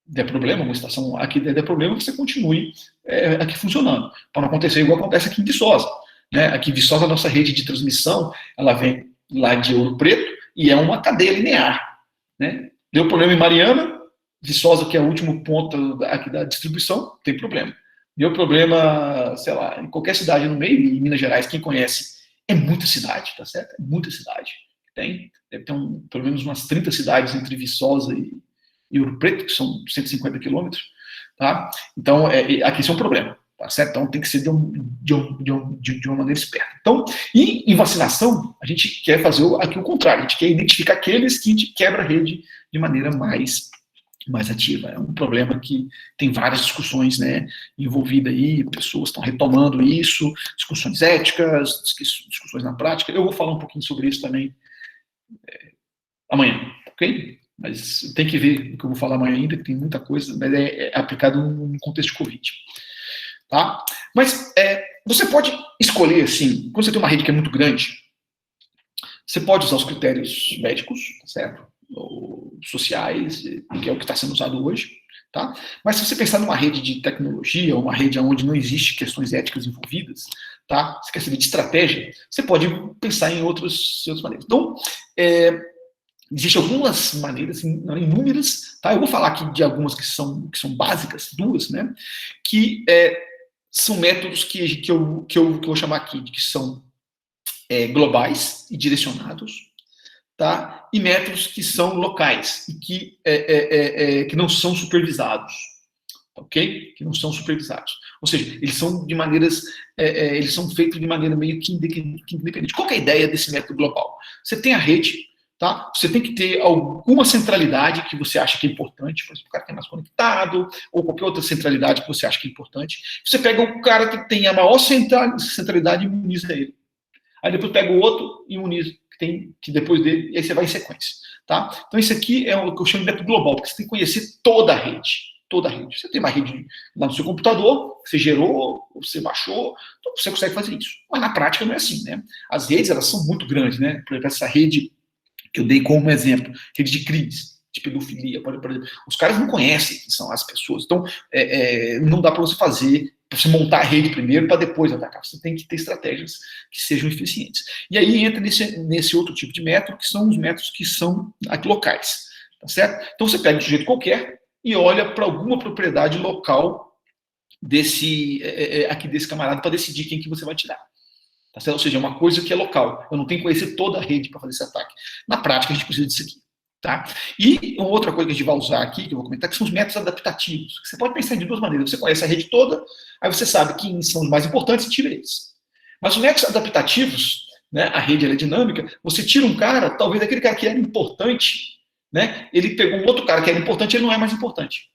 der problema, uma estação aqui der problema, você continue aqui funcionando, para não acontecer igual acontece aqui em Viçosa, né? Aqui em Viçosa, a nossa rede de transmissão, ela vem lá de Ouro Preto e é uma cadeia linear, né? Deu problema em Mariana, Viçosa, que é o último ponto aqui da distribuição, tem problema. Deu problema, sei lá, em qualquer cidade no meio, em Minas Gerais, quem conhece, é muita cidade, tá certo? É muita cidade. Deve ter pelo menos umas 30 cidades entre Viçosa e Ouro Preto, que são 150 quilômetros, tá? Então, aqui isso é um problema, tá certo? Então, tem que ser de uma maneira esperta. Então, em vacinação, a gente quer fazer aqui o contrário, a gente quer identificar aqueles que a gente quebra a rede de maneira mais ativa. É um problema que tem várias discussões, né, envolvidas aí, pessoas estão retomando isso, discussões éticas, discussões na prática. Eu vou falar um pouquinho sobre isso também amanhã, ok? Mas tem que ver o que eu vou falar amanhã ainda, que tem muita coisa, mas é aplicado no contexto de Covid. Tá? Mas você pode escolher, assim, quando você tem uma rede que é muito grande, você pode usar os critérios médicos, certo? Ou sociais, que é o que está sendo usado hoje, tá? Mas se você pensar numa rede de tecnologia, uma rede onde não existe questões éticas envolvidas, tá? Você quer saber de estratégia, você pode pensar em outras maneiras. Então, existem algumas maneiras, inúmeras, tá? Eu vou falar aqui de algumas que são básicas, duas, né? Que são métodos que eu vou chamar aqui, que são globais e direcionados, tá? E métodos que são locais e que não são supervisados, ok? Que não são supervisados. Ou seja, eles são de maneiras, eles são feitos de maneira meio que independente. Qual que é a ideia desse método global? Você tem a rede, tá? Você tem que ter alguma centralidade que você acha que é importante, por exemplo, o cara que é mais conectado, ou qualquer outra centralidade que você acha que é importante. Você pega o cara que tem a maior centralidade e imuniza ele. Aí depois pega o outro e imuniza, que depois dele, e aí você vai em sequência. Tá? Então isso aqui é o que eu chamo de método global, porque você tem que conhecer toda a rede. Toda a rede. Você tem uma rede lá no seu computador, você gerou, você baixou, então você consegue fazer isso. Mas na prática não é assim, né? As redes, elas são muito grandes, né? Por exemplo, essa rede que eu dei como exemplo, rede de crimes, de pedofilia, por exemplo, os caras não conhecem quem são as pessoas, então não dá para você fazer, para você montar a rede primeiro para depois atacar, você tem que ter estratégias que sejam eficientes. E aí entra nesse outro tipo de método, que são os métodos que são locais, tá certo? Então você pega um sujeito qualquer e olha para alguma propriedade local desse camarada para decidir quem que você vai tirar. Tá certo? Ou seja, é uma coisa que é local. Eu não tenho que conhecer toda a rede para fazer esse ataque. Na prática, a gente precisa disso aqui. Tá? E uma outra coisa que a gente vai usar aqui, que eu vou comentar, que são os métodos adaptativos. Você pode pensar de duas maneiras. Você conhece a rede toda, aí você sabe quem são os mais importantes e tira eles. Mas os métodos adaptativos, né? A rede ela é dinâmica. Você tira um cara, talvez aquele cara que era importante, né? Ele pegou um outro cara que era importante, ele não é mais importante.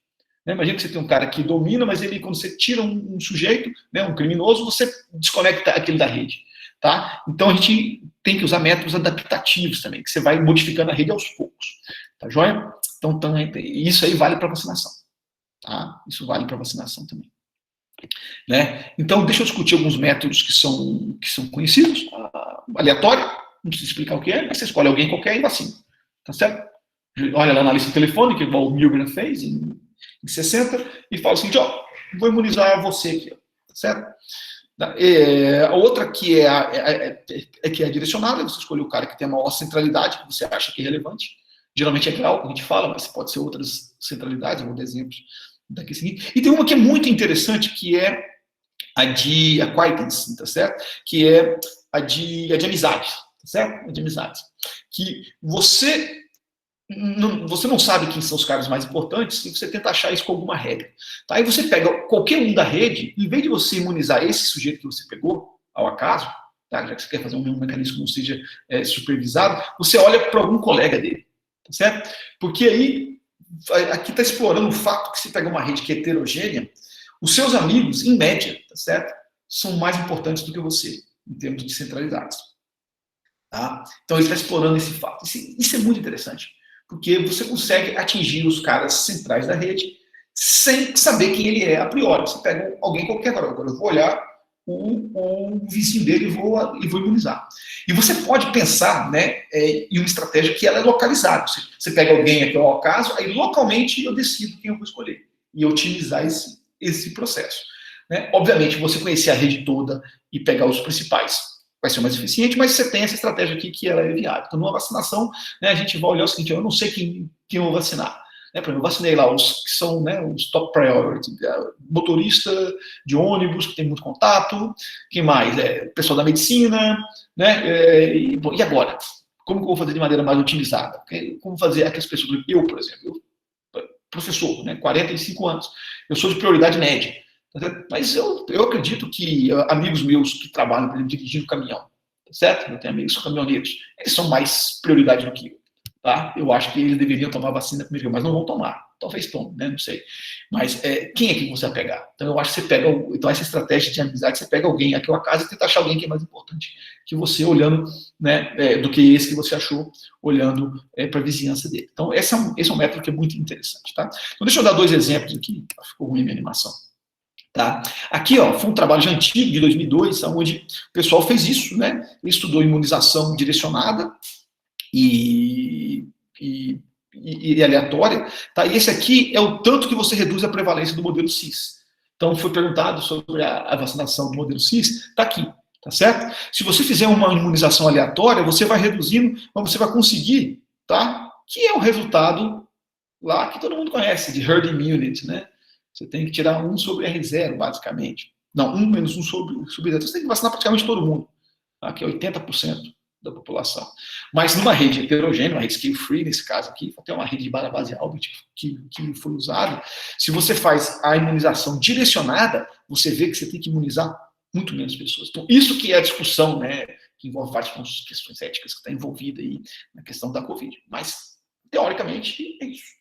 Né? Imagina que você tem um cara que domina, mas ele, quando você tira um sujeito, né, um criminoso, você desconecta aquele da rede. Tá? Então a gente tem que usar métodos adaptativos também, que você vai modificando a rede aos poucos. Tá joia? Então isso aí vale para vacinação. Tá? Isso vale para vacinação também. Né? Então, deixa eu discutir alguns métodos que são conhecidos. Aleatório, não precisa explicar o que é, mas você escolhe alguém qualquer e vacina. Tá certo? Olha lá na lista telefônica, igual o Milgram fez em 60, e fala assim, ó, vou imunizar você aqui. Tá certo? A outra que que é direcionada, você escolhe o cara que tem a maior centralidade, que você acha que é relevante. Geralmente é grau, que a gente fala, mas pode ser outras centralidades, eu vou dar exemplos daqui a seguinte. E tem uma que é muito interessante, que é a de acquaintance, tá certo? Que é a de amizade, tá certo? A de amizade. Que você não sabe quem são os caras mais importantes e você tenta achar isso com alguma regra. Tá? Aí você pega qualquer um da rede, em vez de você imunizar esse sujeito que você pegou, ao acaso, tá? Já que você quer fazer um mecanismo que não seja supervisado, você olha para algum colega dele. Tá certo? Porque aí, aqui está explorando o fato que se pega uma rede que é heterogênea, os seus amigos, em média, tá certo? São mais importantes do que você, em termos de centralidade. Tá? Então ele está explorando esse fato. Isso é muito interessante, porque você consegue atingir os caras centrais da rede sem saber quem ele é a priori. Você pega alguém qualquer, agora eu vou olhar o vizinho dele e vou imunizar. E você pode pensar, né, em uma estratégia que ela é localizada. Você pega alguém aqui ao acaso, aí localmente eu decido quem eu vou escolher e otimizar esse processo. Né? Obviamente, você conhecer a rede toda e pegar os principais vai ser mais eficiente, mas você tem essa estratégia aqui que ela é viável. Então, numa vacinação, né, a gente vai olhar o seguinte, eu não sei quem eu vou vacinar. Né, por exemplo, eu vacinei lá os que são, né, os top priority, motorista de ônibus, que tem muito contato, quem mais? Pessoal da medicina, né, e agora? Como que eu vou fazer de maneira mais otimizada? Como fazer aquelas pessoas, eu, por exemplo, professor, né, 45 anos, eu sou de prioridade média, mas eu acredito que amigos meus que trabalham, por exemplo, dirigindo caminhão, tá certo? Eu tenho amigos caminhoneiros, eles são mais prioridade do que eu. Tá? Eu acho que eles deveriam tomar vacina primeiro, mas não vão tomar. Talvez tomem, né? Não sei. Mas quem é que você vai pegar? Então, eu acho que você pega... Então, essa estratégia de amizade, você pega alguém aqui ao acaso e tenta achar alguém que é mais importante que você, olhando, né, do que esse que você achou, olhando para a vizinhança dele. Então, esse é um método que é muito interessante. Tá? Então, deixa eu dar 2 exemplos aqui. Ficou ruim a minha animação. Tá? Aqui, ó, foi um trabalho já antigo, de 2002, onde o pessoal fez isso, né? Ele estudou imunização direcionada e aleatória, tá? E esse aqui é o tanto que você reduz a prevalência do modelo CIS. Então, foi perguntado sobre a vacinação do modelo CIS, tá aqui, tá certo? Se você fizer uma imunização aleatória, você vai reduzindo, mas você vai conseguir, tá? Que é o resultado lá que todo mundo conhece, de herd immunity, né? Você tem que tirar 1 sobre R0, basicamente. Não, 1 menos 1 sobre 0. Você tem que vacinar praticamente todo mundo, tá? Que é 80% da população. Mas numa rede heterogênea, uma rede scale-free, nesse caso aqui, até uma rede de base Albert que foi usada, se você faz a imunização direcionada, você vê que você tem que imunizar muito menos pessoas. Então, isso que é a discussão, né, que envolve várias questões éticas que está envolvida aí na questão da Covid. Mas, teoricamente, é isso.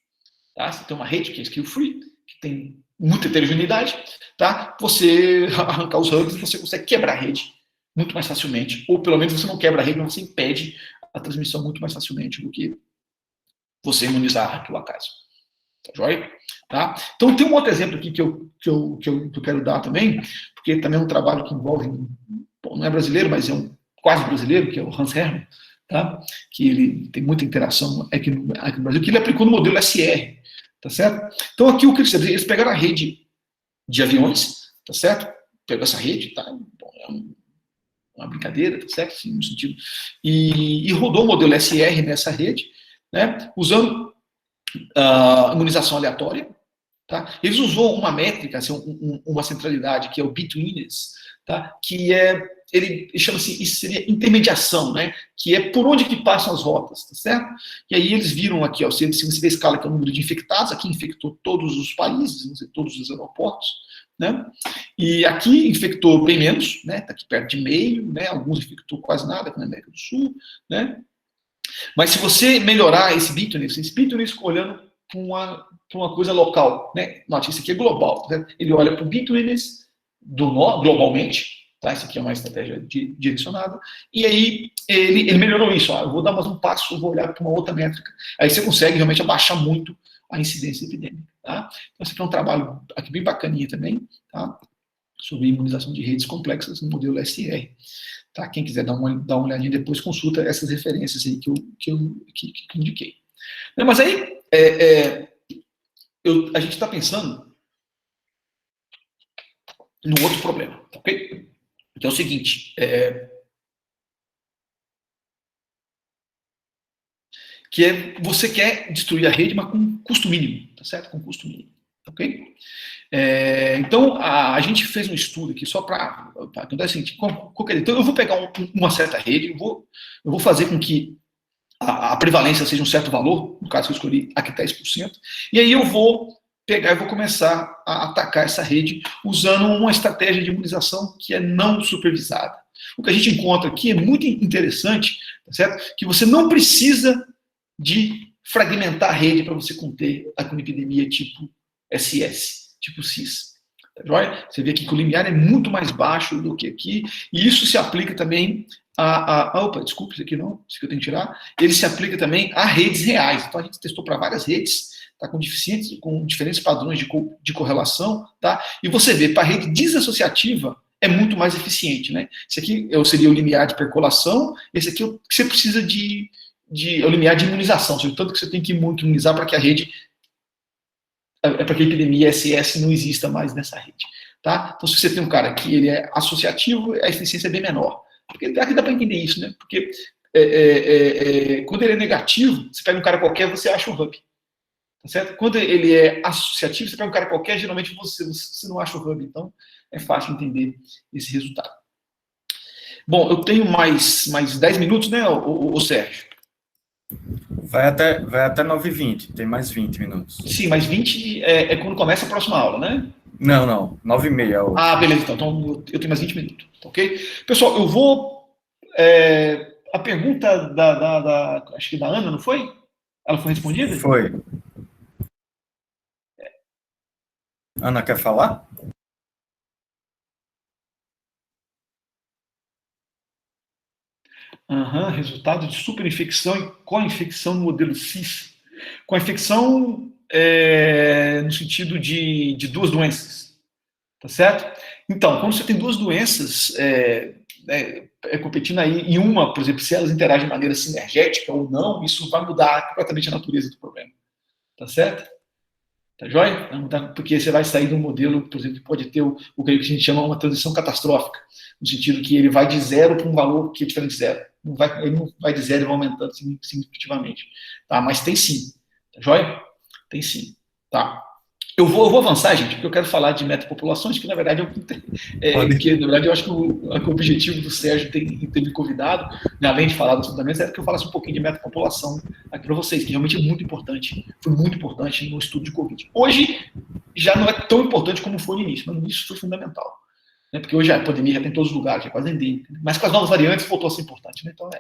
Tá? Você tem uma rede que é scale-free, que tem muita heterogeneidade, tá? Você arrancar os hubs e você consegue quebrar a rede muito mais facilmente, ou pelo menos você não quebra a rede, mas você impede a transmissão muito mais facilmente do que você imunizar aqui o acaso. Tá joia? Tá? Então tem um outro exemplo aqui que eu quero dar também, porque também é um trabalho que envolve, bom, não é brasileiro, mas é quase brasileiro, que é o Hans Hermann, tá? Que ele tem muita interação aqui no Brasil, que ele aplicou no modelo SR, tá certo? Então aqui o que eles pegaram a rede de aviões, tá certo? Pegou essa rede, tá? Bom, uma brincadeira, tá certo? Sim, no sentido. E rodou o modelo SR nessa rede, né? Usando imunização aleatória, Tá? Eles usou uma métrica, assim, uma centralidade, que é o betweenness, tá? Que ele chama-se, isso seria intermediação, né? Que é por onde que passam as rotas, tá certo? E aí eles viram aqui, ó, se você vê a escala que é o número de infectados, aqui infectou todos os países, vamos dizer, todos os aeroportos, né? E aqui infectou bem menos, né? Tá aqui perto de meio, né? Alguns infectou quase nada, aqui na América do Sul, né? Mas se você melhorar esse betweenness olhando para uma coisa local, né? Note, isso aqui é global, tá? Ele olha para o betweenness globalmente, tá? Isso aqui é uma estratégia direcionada, e aí ele melhorou isso, ó, eu vou dar mais um passo, eu vou olhar para uma outra métrica, aí você consegue realmente abaixar muito a incidência epidêmica, tá? Então, esse aqui é um trabalho aqui bem bacaninha também, tá? Sobre imunização de redes complexas no modelo SR. Tá? Quem quiser dar uma olhadinha depois, consulta essas referências aí que eu indiquei. Mas aí, a gente está pensando num outro problema, tá, ok? Que é o seguinte, que você quer destruir a rede, mas com custo mínimo, tá certo? Com custo mínimo, ok? Então, a gente fez um estudo aqui só para contar o seguinte, então eu vou pegar uma certa rede, eu vou fazer com que a prevalência seja um certo valor, no caso que eu escolhi aqui 10%, e aí eu vou pegar e vou começar a atacar essa rede usando uma estratégia de imunização que é não supervisada. O que a gente encontra aqui é muito interessante, tá certo? Que você não precisa de fragmentar a rede para você conter uma epidemia tipo SS, tipo CIS. Tá, você vê aqui que o limiar é muito mais baixo do que aqui, e isso se aplica também opa, desculpa, isso aqui não, isso que eu tenho que tirar. Ele se aplica também a redes reais. Então a gente testou para várias redes, tá, com diferentes padrões de correlação, tá? E você vê, para a rede desassociativa é muito mais eficiente, né? Esse aqui seria o limiar de percolação, esse aqui é o que você precisa é o limiar de imunização, ou seja, tanto que você tem que imunizar para que a rede, para que a epidemia SS não exista mais nessa rede, tá? Então se você tem um cara que ele é associativo, a eficiência é bem menor. Porque aqui dá para entender isso, né? Porque quando ele é negativo, você pega um cara qualquer, você acha o hub. Tá certo? Quando ele é associativo, você pega um cara qualquer, geralmente você não acha o hub. Então, é fácil entender esse resultado. Bom, eu tenho mais 10 minutos, né, o Sérgio? Vai até 9h20, tem mais 20 minutos. Sim, mais 20 é quando começa a próxima aula, né? Não, 9h30. Ah, beleza, então eu tenho mais 20 minutos, ok? Pessoal, eu vou... a pergunta acho que da Ana, não foi? Ela foi respondida? Foi. Ana, quer falar? Resultado de superinfecção e co-infecção no modelo CIS. Com a infecção no sentido de duas doenças, tá certo? Então, quando você tem duas doenças competindo aí, e uma, por exemplo, se elas interagem de maneira sinergética ou não, isso vai mudar completamente a natureza do problema, tá certo? Tá joia? Porque você vai sair de um modelo, por exemplo, que pode ter o que a gente chama uma transição catastrófica, no sentido que ele vai de zero para um valor que é diferente de zero. Ele não vai de zero e vai aumentando significativamente. Tá? Mas tem sim. Tá joia? Tem sim. Tá? Eu vou avançar, gente, porque eu quero falar de metapopulações, que na verdade porque, na verdade, eu acho que o objetivo do Sérgio ter me convidado, né, além de falar dos fundamentos, era que eu falasse um pouquinho de metapopulação aqui para vocês, que realmente é muito importante, foi muito importante no estudo de Covid. Hoje já não é tão importante como foi no início, mas no início foi fundamental. Né, porque hoje a pandemia já tem em todos os lugares, já é quase endêmica. Mas com as novas variantes voltou a ser importante. Né, então,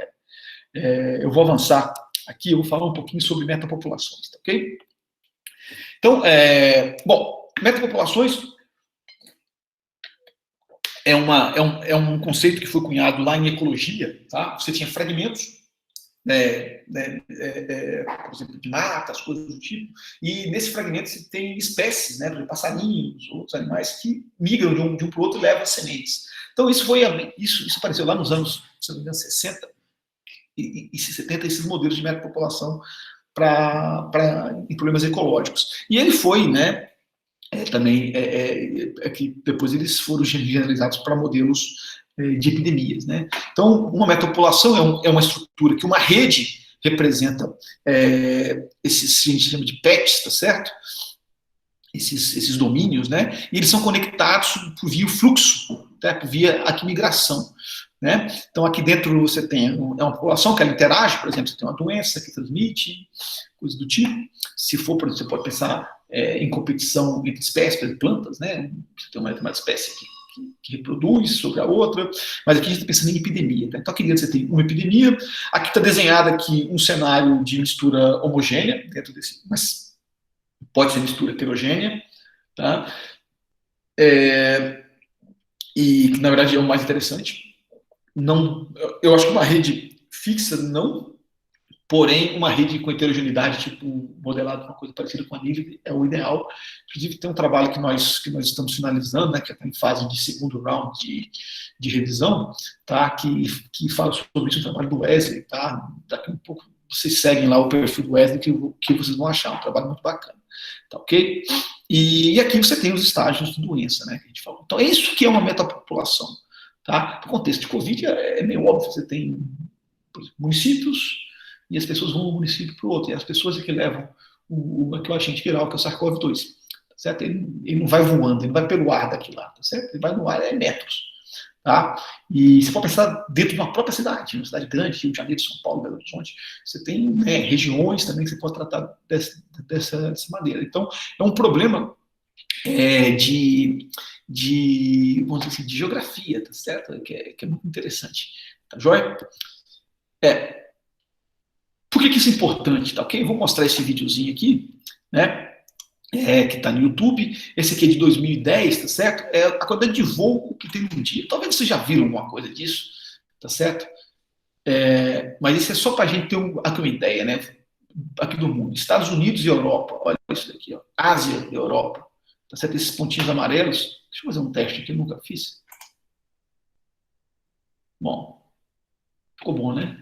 eu vou avançar aqui, eu vou falar um pouquinho sobre metapopulações, tá, ok? Então, bom, metapopulações é um conceito que foi cunhado lá em ecologia, tá? Você tinha fragmentos, por exemplo, de matas, coisas do tipo, e nesse fragmento você tem espécies, né, passarinhos, outros animais que migram de um para o outro e levam sementes. Então, isso apareceu lá nos anos, se não me engano, 60 e 70, esses modelos de metapopulação em problemas ecológicos. E ele foi, né, também, que depois eles foram generalizados para modelos de epidemias, né. Então, uma metapopulação é uma estrutura que uma rede representa esses, a gente chama de PETs, tá certo? esses domínios, né? E eles são conectados por via fluxo, tá? Por via aqui migração, né? Então aqui dentro você tem uma população que ela interage, por exemplo, você tem uma doença que transmite, coisa do tipo. Se for, por exemplo, você pode pensar em competição entre espécies, por exemplo, plantas, né? Você tem uma espécie que reproduz sobre a outra, mas aqui a gente está pensando em epidemia. Tá? Então aqui dentro você tem uma epidemia, aqui está desenhado aqui um cenário de mistura homogênea dentro desse, mas pode ser mistura heterogênea, tá? E na verdade é o mais interessante. Não, eu acho que uma rede fixa não, porém uma rede com heterogeneidade, tipo modelado uma coisa parecida com a Nvidia, é o ideal. Inclusive tem um trabalho que nós estamos finalizando, né, que está em fase de segundo round de revisão, tá, que fala sobre isso, o trabalho do Wesley, tá? Daqui um pouco vocês seguem lá o perfil do Wesley que vocês vão achar, um trabalho muito bacana, tá ok? E aqui você tem os estágios de doença, né, que a gente falou. Então isso que é uma metapopulação, tá? No contexto de Covid é meio óbvio, você tem, por exemplo, municípios, e as pessoas vão de um município para o outro, e as pessoas é que levam o agente viral, que é o SARS-CoV-2, tá certo? Ele não vai voando, ele não vai pelo ar daqui lá, tá certo? Ele vai no ar, metros, tá? E você pode pensar dentro de uma própria cidade, uma cidade grande, Rio de Janeiro, São Paulo, Belo Horizonte, você tem, né, regiões também que você pode tratar dessa maneira. Então, é um problema vamos dizer assim, de geografia, tá certo? Que é muito interessante, tá joia? Por que isso é importante? Tá, ok? Vou mostrar esse videozinho aqui, né? Que está no YouTube. Esse aqui é de 2010, tá certo? É a quantidade de voo que tem num dia. Talvez vocês já viram alguma coisa disso, tá certo? Mas isso é só para a gente ter aqui uma ideia, né? Aqui do mundo. Estados Unidos e Europa. Olha isso daqui, ó. Ásia e Europa. Tá certo? Esses pontinhos amarelos. Deixa eu fazer um teste aqui, eu nunca fiz. Bom, ficou bom, né?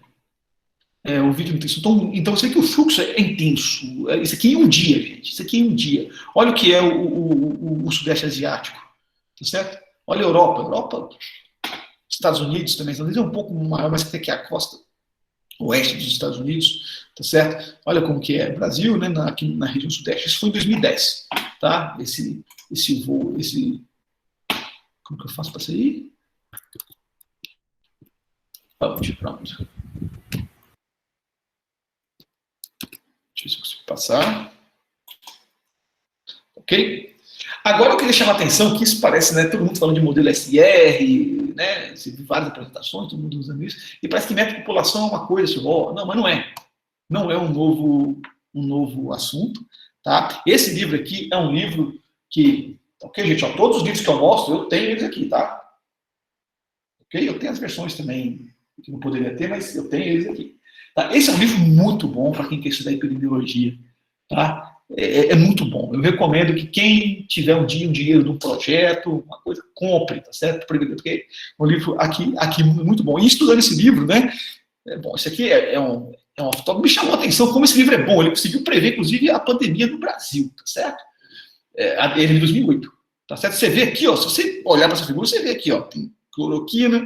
O vídeo intenso. Então, você vê que o fluxo é intenso. Isso aqui é um dia, gente. Isso aqui é um dia. Olha o que é o Sudeste Asiático. Tá certo? Olha a Europa. Europa, Estados Unidos também. Estados Unidos é um pouco maior, mas tem aqui a costa oeste dos Estados Unidos. Tá certo? Olha como que é. Brasil, né, aqui na região Sudeste. Isso foi em 2010. Tá? Esse voo, como que eu faço para sair? Pronto. Deixa eu ver se eu consigo passar. Ok? Agora eu queria chamar a atenção que isso parece, né, todo mundo falando de modelo SR, né, várias apresentações, todo mundo usando isso, e parece que metapopulação é uma coisa, não, mas não é. Não é um novo assunto, tá? Esse livro aqui é um livro que, ok, gente, ó, todos os livros que eu mostro, eu tenho eles aqui, tá? Ok? Eu tenho as versões também que não poderia ter, mas eu tenho eles aqui. Tá? Esse é um livro muito bom para quem quer estudar epidemiologia. Tá? É muito bom. Eu recomendo que quem tiver um dinheiro de um projeto, uma coisa, compre, tá certo? Porque é um livro aqui muito bom. E estudando esse livro, né? Bom, esse aqui é um fotógrafo, me chamou a atenção como esse livro é bom. Ele conseguiu prever, inclusive, a pandemia no Brasil, tá certo? Ele é de 2008. Tá certo? Você vê aqui, ó, se você olhar para essa figura, você vê aqui, ó, tem cloroquina.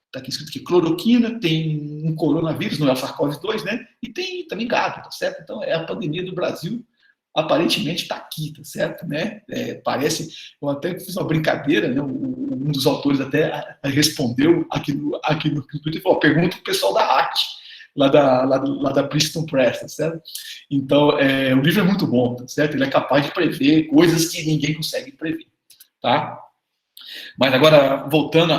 Está aqui escrito que cloroquina, tem um coronavírus, não é o SARS-CoV-2, né? E tem também gado, tá certo? Então, a pandemia do Brasil, aparentemente, está aqui, tá certo? Né? Parece, eu até fiz uma brincadeira, né? Um dos autores até respondeu aqui no Twitter, falou, pergunta para o pessoal da ACT, lá da Princeton Press, tá certo? Então, o livro é muito bom, tá certo? Ele é capaz de prever coisas que ninguém consegue prever, tá? Mas agora, voltando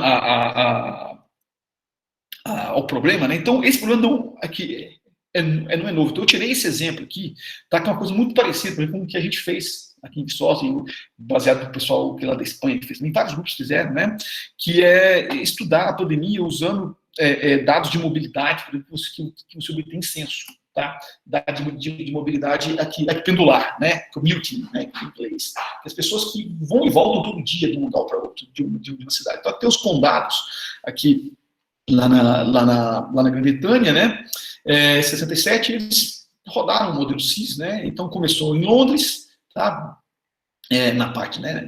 ao problema, né? Então, esse problema não, aqui, não é novo. Então, eu tirei esse exemplo aqui, tá? Que é uma coisa muito parecida com o que a gente fez aqui em Viçosa, baseado no pessoal que lá da Espanha que fez, também vários grupos fizeram, né? Que é estudar a pandemia usando dados de mobilidade, por exemplo, que você obtém censo, tá? Dados de mobilidade aqui pendular, né? Commuting, né? Em inglês. As pessoas que vão e voltam todo dia de um lugar para outro, de uma cidade. Então, até os condados aqui lá na Grã-Bretanha, né? 67 eles rodaram o modelo CIS, né? Então começou em Londres, tá? Na parte, né,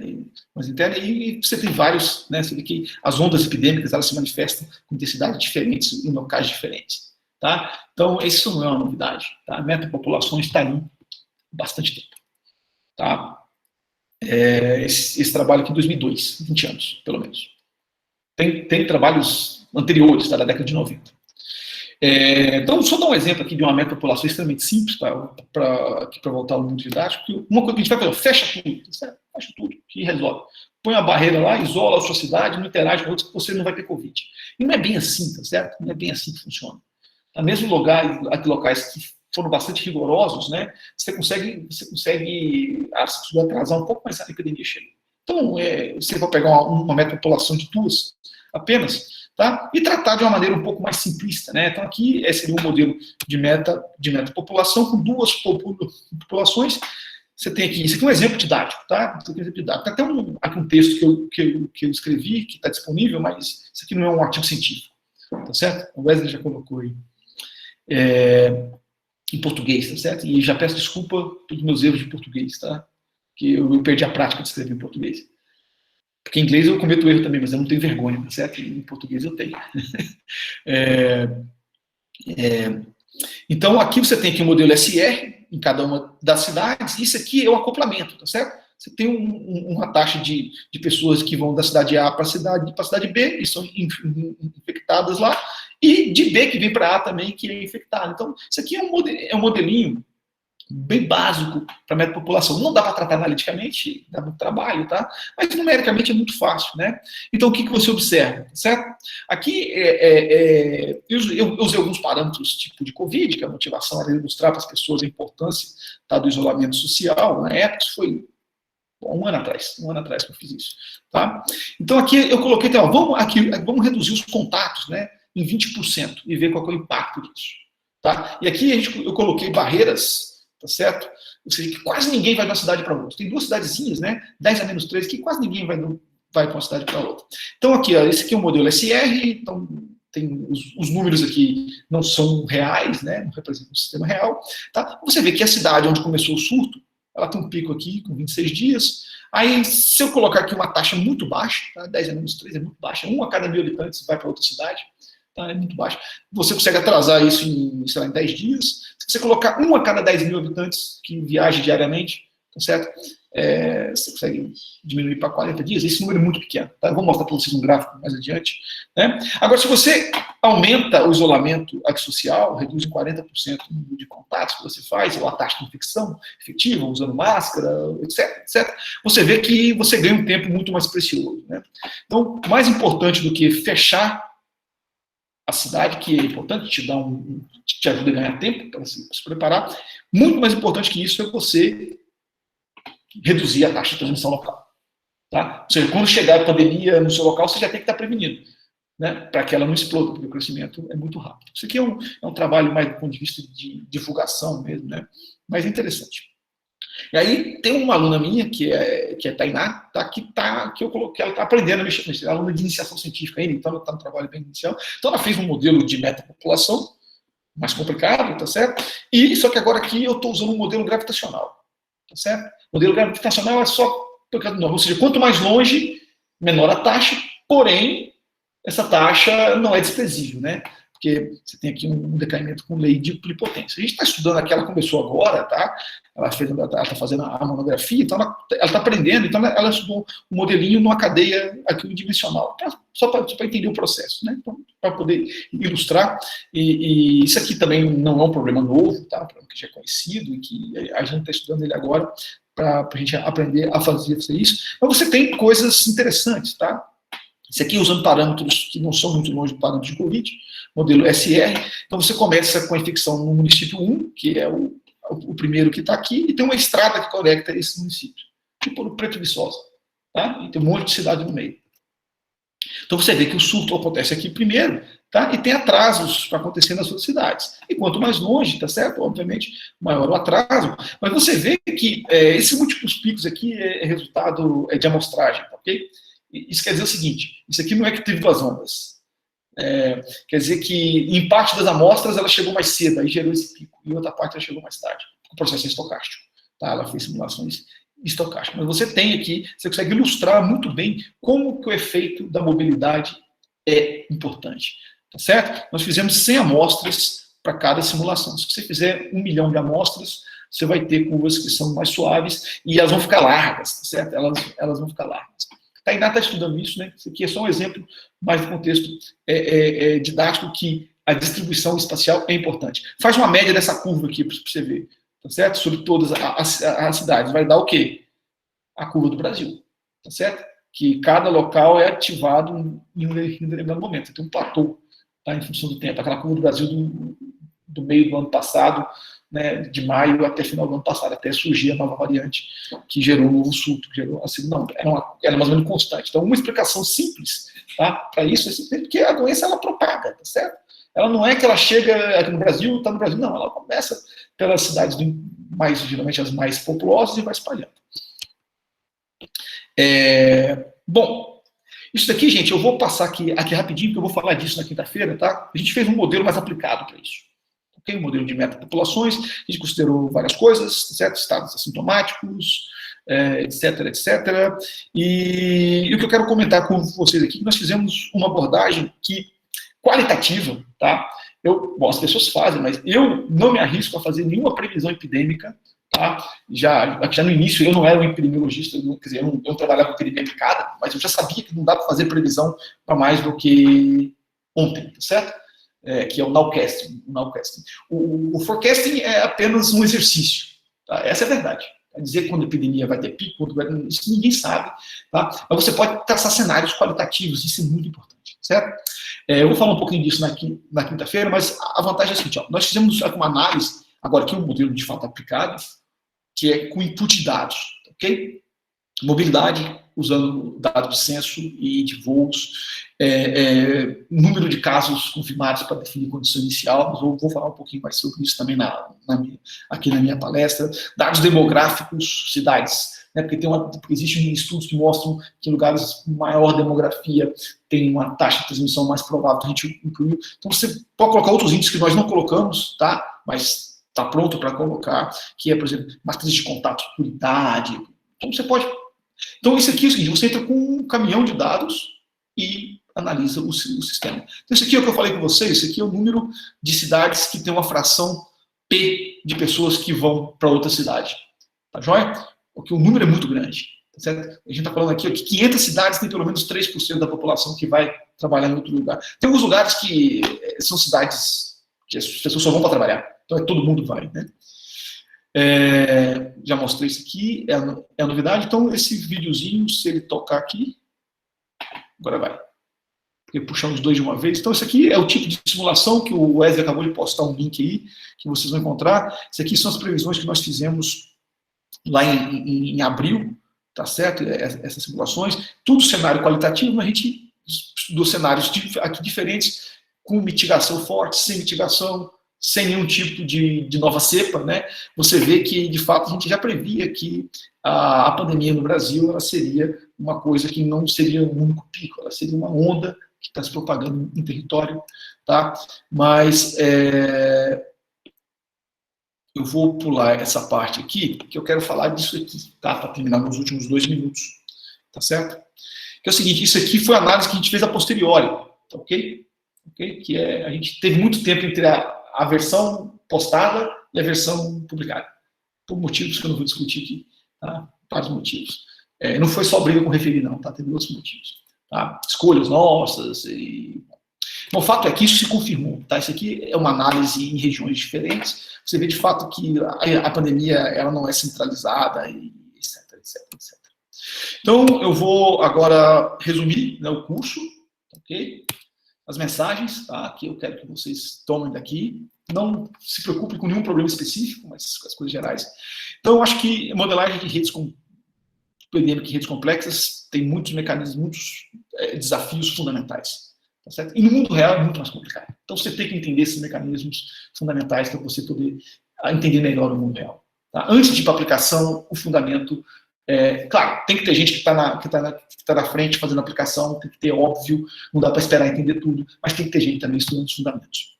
mais interna, e você tem vários, né? Você vê que as ondas epidêmicas elas se manifestam com intensidades diferentes em locais diferentes, tá? Então isso não é uma novidade, tá? A metapopulação está aí há bastante tempo, tá? esse trabalho aqui em 2002, 20 anos, pelo menos. Tem trabalhos anteriores, tá, da década de 90. Então, só dar um exemplo aqui de uma metapopulação extremamente simples, para voltar ao mundo didático. Uma coisa que a gente vai fazer, fecha tudo, certo? Fecha tudo, que resolve. Põe a barreira lá, isola a sua cidade, não interage com outros, que você não vai ter Covid. E não é bem assim, tá certo? Não é bem assim que funciona. Tá? Mesmo locais que foram bastante rigorosos, né? Você consegue atrasar um pouco, mas a epidemia chega. Então, você vai pegar uma metapopulação de 2 apenas, tá? E tratar de uma maneira um pouco mais simplista, né? Então, aqui seria um modelo de metapopulação com 2 populações. Você tem aqui, isso aqui é um exemplo didático, tá? Tem até aqui um texto que eu escrevi, que está disponível, mas isso aqui não é um artigo científico, tá certo? O Wesley já colocou aí em português, tá certo? E já peço desculpa pelos meus erros de português, tá? Que eu perdi a prática de escrever em português. Porque em inglês eu cometo erro também, mas eu não tenho vergonha, tá certo? E em português eu tenho. Então, aqui você tem aqui o modelo SR em cada uma das cidades, e isso aqui é o acoplamento, tá certo? Você tem uma taxa de pessoas que vão da cidade A para a cidade B, e são infectadas lá, e de B que vem para A também, que é infectado. Então, isso aqui é um modelinho bem básico para a metapopulação. Não dá para tratar analiticamente, dá muito trabalho, tá? Mas numericamente é muito fácil, né? Então, o que você observa, certo? Aqui, eu usei alguns parâmetros tipo de Covid, que é a motivação era ilustrar para as pessoas a importância, tá, do isolamento social. Na época, isso foi um ano atrás que eu fiz isso, tá? Então, aqui eu coloquei, então, vamos reduzir os contatos, né, em 20% e ver qual é o impacto disso, tá? E aqui eu coloquei barreiras, tá certo? Ou seja, que quase ninguém vai de uma cidade para outra. Tem 2 cidadezinhas, né? 10 a menos 3, que quase ninguém vai de uma cidade para outra. Então, aqui, ó, esse aqui é o modelo SR, então tem os números aqui não são reais, né? Não representam o sistema real, tá? Você vê que a cidade onde começou o surto, ela tem um pico aqui com 26 dias. Aí, se eu colocar aqui uma taxa muito baixa, tá? 10 a menos 3 é muito baixa, 1 a cada 1.000 habitantes vai para outra cidade, tá? É muito baixo. Você consegue atrasar isso em 10 dias. Se você colocar 1 a cada 10.000 habitantes que viaja diariamente, tá certo? Você consegue diminuir para 40 dias. Esse número é muito pequeno, tá? Eu vou mostrar para vocês um gráfico mais adiante, né? Agora, se você aumenta o isolamento social, reduz em 40% o número de contatos que você faz, ou a taxa de infecção efetiva, usando máscara, etc., você vê que você ganha um tempo muito mais precioso, né? Então, mais importante do que fechar a cidade, que é importante, te ajuda a ganhar tempo para se preparar, muito mais importante que isso é você reduzir a taxa de transmissão local. Tá? Ou seja, quando chegar a pandemia no seu local, você já tem que estar prevenido, né, para que ela não exploda, porque o crescimento é muito rápido. Isso aqui é um trabalho mais do ponto de vista de divulgação mesmo, né, mas é interessante. E aí tem uma aluna minha, que é Tainá, que eu coloquei, ela está aprendendo a mexer com isso, ela é aluna de iniciação científica ainda, então ela está no trabalho bem inicial. Então ela fez um modelo de metapopulação, mais complicado, tá certo? E só que agora aqui eu estou usando um modelo gravitacional, tá certo? O modelo gravitacional é só tocando normal, ou seja, quanto mais longe, menor a taxa, porém, essa taxa não é desprezível, né? Porque você tem aqui um decaimento com lei de pluripotência. A gente está estudando aqui, ela começou agora, tá? Ela está fazendo a monografia, então ela está aprendendo, então ela estudou um modelinho numa cadeia aqui dimensional, só para entender o processo, né? Então, para poder ilustrar. E isso aqui também não é um problema novo, tá? Um problema que já é conhecido e que a gente está estudando ele agora para a gente aprender a fazer isso. Mas você tem coisas interessantes, tá? Isso aqui usando parâmetros que não são muito longe do parâmetro de Covid, modelo SR. Então você começa com a infecção no município 1, que é o primeiro que está aqui, e tem uma estrada que conecta esse município, tipo no Preto Viçosa, tá? E tem um monte de cidade no meio. Então você vê que o surto acontece aqui primeiro, tá? E tem atrasos para acontecer nas outras cidades. E quanto mais longe, tá certo? Obviamente, maior o atraso. Mas você vê que esses múltiplos picos aqui é resultado de amostragem, tá, ok? Isso quer dizer o seguinte, isso aqui não é que teve duas ondas. Quer dizer que em parte das amostras ela chegou mais cedo, aí gerou esse pico, e outra parte ela chegou mais tarde. O processo é estocástico. Tá? Ela fez simulações estocásticas. Mas você tem aqui, você consegue ilustrar muito bem como que o efeito da mobilidade é importante. Tá certo? Nós fizemos 100 amostras para cada simulação. Se você fizer 1 milhão de amostras, você vai ter curvas que são mais suaves e elas vão ficar largas, tá certo? Elas vão ficar largas. Tainá está estudando isso, né? Isso aqui é só um exemplo mais do contexto didático que a distribuição espacial é importante. Faz uma média dessa curva aqui para você ver, tá certo? Sobre todas as cidades. Vai dar o quê? A curva do Brasil, tá certo? Que cada local é ativado em um determinado momento. Tem um platô, tá? Em função do tempo. Aquela curva do Brasil do meio do ano passado, né, de maio até final do ano passado, até surgir a nova variante que gerou o novo surto, que gerou assim, não, era mais ou menos constante. Então, uma explicação simples, tá, para isso é porque a doença ela propaga, tá certo? Ela não é que ela chega aqui no Brasil, está no Brasil, não, ela começa pelas cidades geralmente as mais populosas e vai espalhando. Bom, isso daqui, gente, eu vou passar aqui rapidinho, porque eu vou falar disso na quinta-feira, tá? A gente fez um modelo mais aplicado para isso. Um modelo de meta-populações, a gente considerou várias coisas, certo? Estados assintomáticos, etc, etc. E o que eu quero comentar com vocês aqui, nós fizemos uma abordagem qualitativa, tá? Bom, as pessoas fazem, mas eu não me arrisco a fazer nenhuma previsão epidêmica, tá? Já no início eu não era um epidemiologista, quer dizer, eu não trabalhava com epidemia aplicada, mas eu já sabia que não dá para fazer previsão para mais do que ontem, tá certo? Que é o nowcasting. O forecasting é apenas um exercício. Tá? Essa é a verdade. É dizer quando a epidemia vai ter pico, isso ninguém sabe. Tá? Mas você pode traçar cenários qualitativos, isso é muito importante. Certo? Eu vou falar um pouquinho disso na quinta-feira, mas a vantagem é a seguinte, nós fizemos uma análise, agora aqui um modelo de fato aplicado, que é com input de dados. Ok? Mobilidade, usando dados de censo e de voos, número de casos confirmados para definir condição inicial, mas eu vou falar um pouquinho mais sobre isso também aqui na minha palestra, dados demográficos, cidades, né, porque existem estudos que mostram que em lugares com maior demografia tem uma taxa de transmissão mais provável, a gente incluiu, então você pode colocar outros índices que nós não colocamos, tá? Mas está pronto para colocar, que é, por exemplo, matrizes de contato por idade, então você pode. Então, isso aqui é o seguinte, você entra com um caminhão de dados e analisa o sistema. Então, isso aqui é o que eu falei com vocês, isso aqui é o número de cidades que tem uma fração P de pessoas que vão para outra cidade. Tá joia? Porque o número é muito grande. Tá certo? A gente está falando aqui que 500 cidades tem pelo menos 3% da população que vai trabalhar em outro lugar. Tem alguns lugares que são cidades que as pessoas só vão para trabalhar. Então, todo mundo vai, né? Já mostrei isso aqui, é a novidade. Então, esse videozinho, se ele tocar aqui, agora vai. Eu puxar os dois de uma vez. Então, isso aqui é o tipo de simulação que o Wesley acabou de postar um link aí, que vocês vão encontrar. Isso aqui são as previsões que nós fizemos lá em abril, tá certo? Essas simulações. Tudo cenário qualitativo, mas a gente estudou cenários aqui diferentes, com mitigação forte, sem mitigação, sem nenhum tipo de nova cepa, né? Você vê que, de fato, a gente já previa que a pandemia no Brasil ela seria uma coisa que não seria um único pico, ela seria uma onda que está se propagando em território, tá? Mas eu vou pular essa parte aqui, porque eu quero falar disso aqui, tá? Para terminar nos últimos 2 minutos, tá certo? Que é o seguinte, isso aqui foi a análise que a gente fez a posteriori, tá ok? Que a gente teve muito tempo entre a versão postada e a versão publicada. Por motivos que eu não vou discutir aqui, tá? Vários motivos. Não foi só briga com referir, não, tá? Teve outros motivos. Tá? Escolhas nossas. Bom, o fato é que isso se confirmou, tá? Isso aqui é uma análise em regiões diferentes. Você vê de fato que a pandemia ela não é centralizada, e etc. Então, eu vou agora resumir, né, o curso, ok? As mensagens, tá? Que eu quero que vocês tomem daqui. Não se preocupem com nenhum problema específico, mas com as coisas gerais. Então, eu acho que modelagem de redes complexas tem muitos mecanismos, muitos desafios fundamentais. Tá certo? E no mundo real é muito mais complicado. Então, você tem que entender esses mecanismos fundamentais para você poder entender melhor o mundo real. Tá? Antes de ir para a aplicação, o fundamento... claro, tem que ter gente que está na frente fazendo a aplicação, tem que ter, óbvio, não dá para esperar entender tudo, mas tem que ter gente também estudando os fundamentos.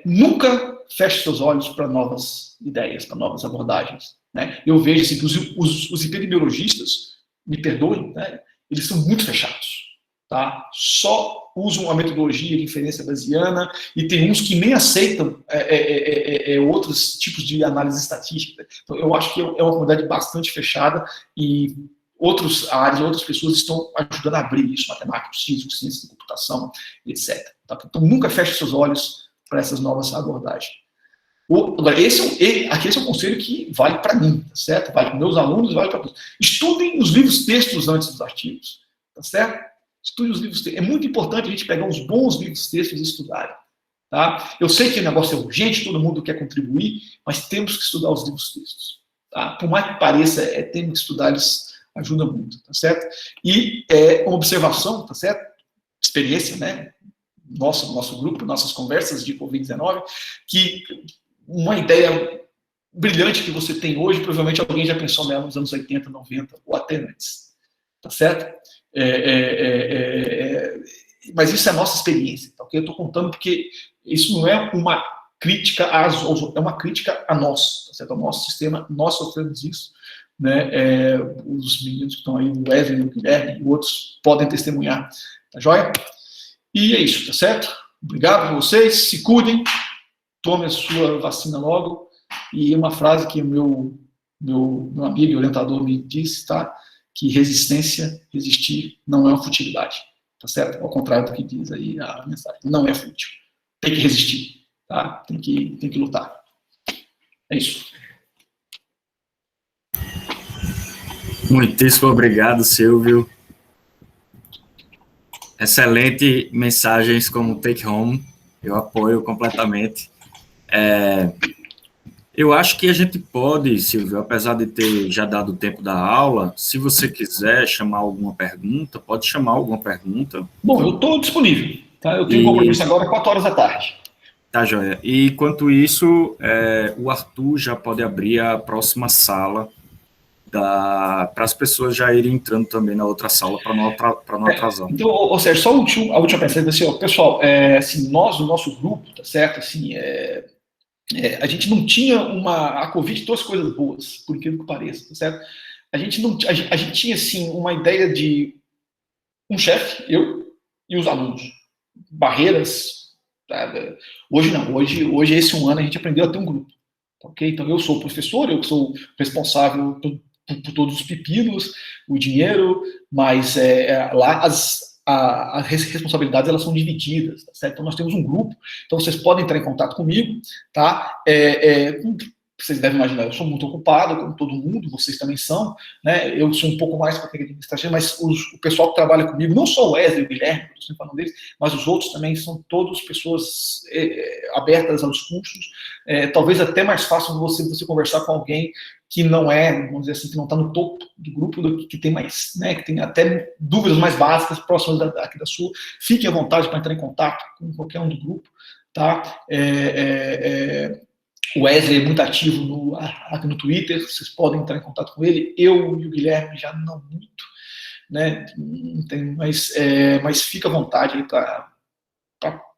Nunca feche seus olhos para novas ideias, para novas abordagens. Né? Eu vejo assim, que os epidemiologistas, me perdoem, né? Eles são muito fechados. tá? Só usam a metodologia de inferência bayesiana e tem uns que nem aceitam outros tipos de análise estatística. Então, eu acho que é uma comunidade bastante fechada e outras áreas, outras pessoas estão ajudando a abrir isso, matemáticos, físicos, ciência da computação, etc. Tá? Então, nunca feche seus olhos para essas novas abordagens. Agora, aqui esse é um conselho que vale para mim, tá certo? Vale para meus alunos, vale para todos. Estudem os livros textos antes dos artigos, tá certo? Estude os livros textos. É muito importante a gente pegar uns bons livros textos e estudarem. Tá? Eu sei que o negócio é urgente, todo mundo quer contribuir, mas temos que estudar os livros textos. Tá? Por mais que pareça, temos que estudar, eles ajudam muito, tá certo? E uma observação, tá certo? Experiência, né? Nosso grupo, nossas conversas de Covid-19, que uma ideia brilhante que você tem hoje, provavelmente alguém já pensou nela nos anos 80, 90, ou até antes. Tá certo? Mas isso é a nossa experiência, tá? Eu estou contando porque isso não é uma crítica é uma crítica a nós, tá certo? Ao nosso sistema, nós sofremos isso, né? Os meninos que estão aí, o Wesley, o Guilherme e outros podem testemunhar, tá joia? E é isso, tá certo? Obrigado a vocês, se cuidem, tome a sua vacina logo, e uma frase que meu amigo e orientador me disse, tá? Que resistir não é uma futilidade, tá certo? Ao contrário do que diz aí a mensagem, não é fútil. Tem que resistir, tá? Tem que lutar. É isso. Muitíssimo obrigado, Silvio. Excelente mensagens como take home, eu apoio completamente. Eu acho que a gente pode, Silvio, apesar de ter já dado o tempo da aula, se você quiser chamar alguma pergunta, pode chamar alguma pergunta. Bom, eu estou disponível, tá? Eu tenho compromisso agora 4 horas da tarde. Tá, joia. E enquanto isso, o Arthur já pode abrir a próxima sala para as pessoas já irem entrando também na outra sala para não atrasar. Então, ou seja, só a última pergunta, assim, ó, pessoal, assim, nós, no nosso grupo, tá certo, assim, a gente não tinha a Covid trouxe coisas boas, por incrível que pareça, tá certo? A gente tinha, assim, uma ideia de um chefe, eu e os alunos, barreiras, tá? Hoje não, hoje esse ano a gente aprendeu a ter um grupo, ok? Então eu sou o professor, eu sou responsável por todos os pepinos, o dinheiro, mas lá as responsabilidades elas são divididas, tá certo? Então nós temos um grupo, então vocês podem entrar em contato comigo, tá? Vocês devem imaginar, eu sou muito ocupado, como todo mundo, vocês também são, né? Eu sou um pouco mais para a administração, mas o pessoal que trabalha comigo, não só o Wesley, o Guilherme, estou sempre falando deles, mas os outros também são todos pessoas abertas aos cursos, talvez até mais fácil você conversar com alguém que não vamos dizer assim, que não está no topo do grupo, que tem mais, né, que tem até dúvidas mais básicas próximas aqui da sua. Fiquem à vontade para entrar em contato com qualquer um do grupo, tá? O Wesley é muito ativo aqui no Twitter, vocês podem entrar em contato com ele. Eu e o Guilherme já não muito, né? Não tem, mas fica à vontade para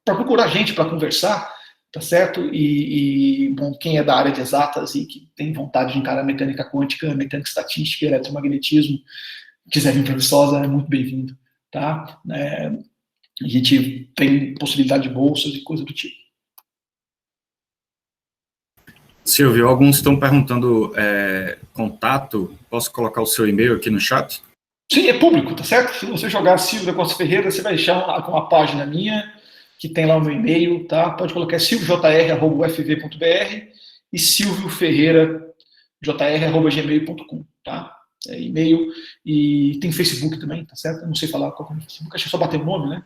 procurar gente para conversar, tá certo? Bom, quem é da área de exatas e que tem vontade de encarar mecânica quântica, mecânica estatística, eletromagnetismo, quiser vir para Viçosa, é muito bem-vindo, tá? A gente tem possibilidade de bolsas e coisa do tipo. Silvio, alguns estão perguntando contato, posso colocar o seu e-mail aqui no chat? Sim, é público, tá certo? Se você jogar Silvio da Costa Ferreira, você vai achar uma página minha, que tem lá o meu e-mail, tá? Pode colocar silviojr@ufv.br e silvioferreirajr@gmail.com, tá? E-mail e tem Facebook também, tá certo? Eu não sei falar qual é o Facebook, acho que é só bater o nome, né?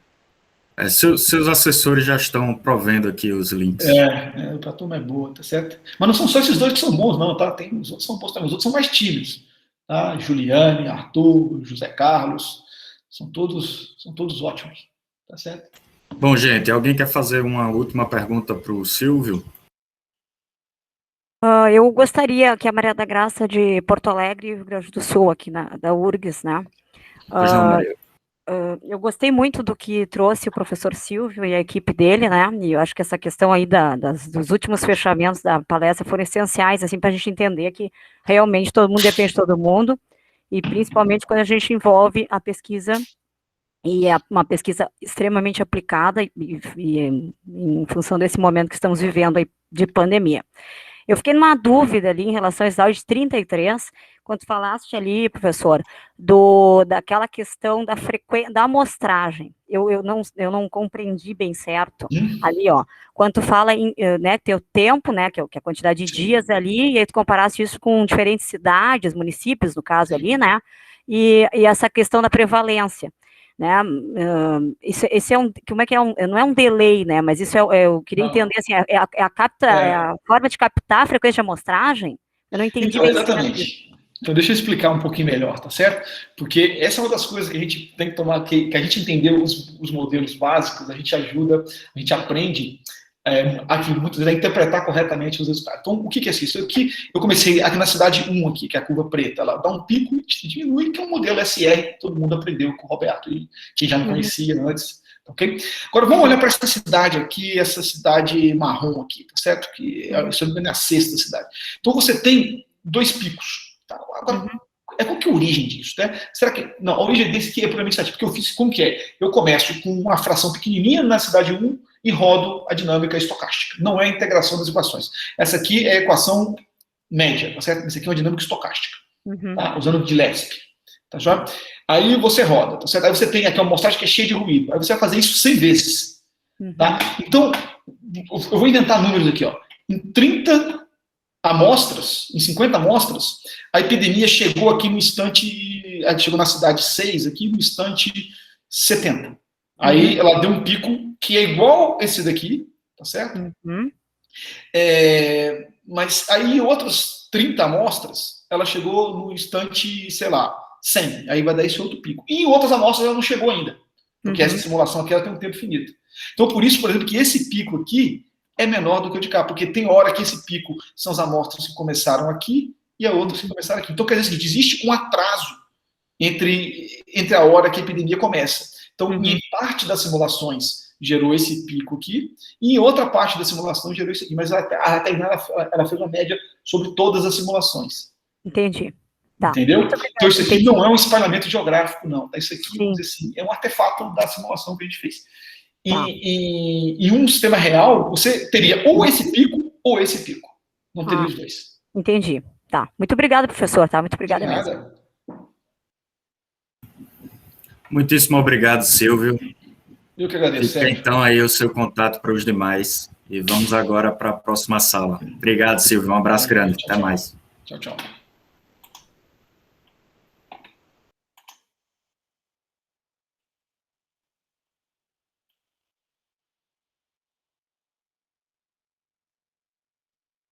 Seus assessores já estão provendo aqui os links. A turma é boa, tá certo? Mas não são só esses dois que são bons, não, tá? Os outros são bons também, os outros são mais tímidos, tá? Juliane, Arthur, José Carlos, são todos ótimos, tá certo? Bom, gente, alguém quer fazer uma última pergunta para o Silvio? Eu gostaria que a Maria da Graça de Porto Alegre, Rio Grande do Sul, aqui da URGS, né? Pois não, Maria. Eu gostei muito do que trouxe o professor Silvio e a equipe dele, né? E eu acho que essa questão aí dos últimos fechamentos da palestra foram essenciais, assim, para a gente entender que realmente todo mundo depende de todo mundo, e principalmente quando a gente envolve a pesquisa e é uma pesquisa extremamente aplicada e em função desse momento que estamos vivendo aí de pandemia. Eu fiquei numa dúvida ali em relação ao slide 33, quando falaste ali, professor, daquela questão da frequência, da amostragem. Eu não compreendi bem certo ali, ó, quando tu fala em, né, teu tempo, né, que é a quantidade de dias ali, e aí tu comparaste isso com diferentes cidades, municípios, no caso ali, né, e essa questão da prevalência. Né, esse é como é que é não é um delay, né, mas isso eu queria entender, assim, é a forma de captar a frequência de amostragem? Eu não entendi então, bem. exatamente. Então, deixa eu explicar um pouquinho melhor, tá certo? Porque essa é uma das coisas que a gente tem que tomar, que a gente entendeu os modelos básicos, a gente ajuda, a gente aprende aqui, muitas vezes, a interpretar corretamente os resultados. Então, o que é isso? Aqui, eu comecei aqui na cidade 1, aqui, que é a curva preta, ela dá um pico e diminui, que é um modelo SR que todo mundo aprendeu com o Roberto, e quem já não conhecia antes, ok? Agora, vamos olhar para essa cidade aqui, essa cidade marrom aqui, tá certo? Que, se eu não me engano, é a 6ª cidade. Então, você tem 2 picos, tá? Agora, qual que é a origem disso, né? Será que... Não, a origem desse aqui é puramente estatística, porque eu fiz, como que é? Eu começo com uma fração pequenininha na cidade 1, e rodo a dinâmica estocástica. Não é a integração das equações. Essa aqui é a equação média, tá certo? Essa aqui é uma dinâmica estocástica, tá? Usando de Lesp. Tá já? Aí você roda, tá certo? Aí você tem aqui uma amostragem que é cheia de ruído. Aí você vai fazer isso 100 vezes. Tá? Então, eu vou inventar números aqui, ó. Em 30 amostras, em 50 amostras, a epidemia chegou aqui no instante, chegou na cidade 6, aqui no instante 70. Aí ela deu um pico que é igual esse daqui, tá certo? Mas aí outras 30 amostras, ela chegou no instante, sei lá, 100. Aí vai dar esse outro pico. E em outras amostras ela não chegou ainda, porque essa simulação aqui ela tem um tempo finito. Então, por isso, por exemplo, que esse pico aqui é menor do que o de cá, porque tem hora que esse pico são as amostras que começaram aqui e a outras que começaram aqui. Então, quer dizer o seguinte, existe um atraso entre a hora que a epidemia começa. Então, em parte das simulações gerou esse pico aqui, e em outra parte da simulação gerou isso aqui. Mas a Tainá, ela fez uma média sobre todas as simulações. Entendi. Tá. Entendeu? Então, isso aqui não é um espalhamento geográfico, não. Isso aqui, vamos dizer assim, é um artefato da simulação que a gente fez. E um sistema real, você teria ou esse pico ou esse pico. Não teria os dois. Entendi. Tá. Muito obrigada, professor. Tá? Muito obrigada mesmo. Muitíssimo obrigado, Silvio. Eu que agradeço. Fica então aí o seu contato para os demais. E vamos agora para a próxima sala. Obrigado, Silvio. Um abraço grande. Até mais. Tchau, tchau.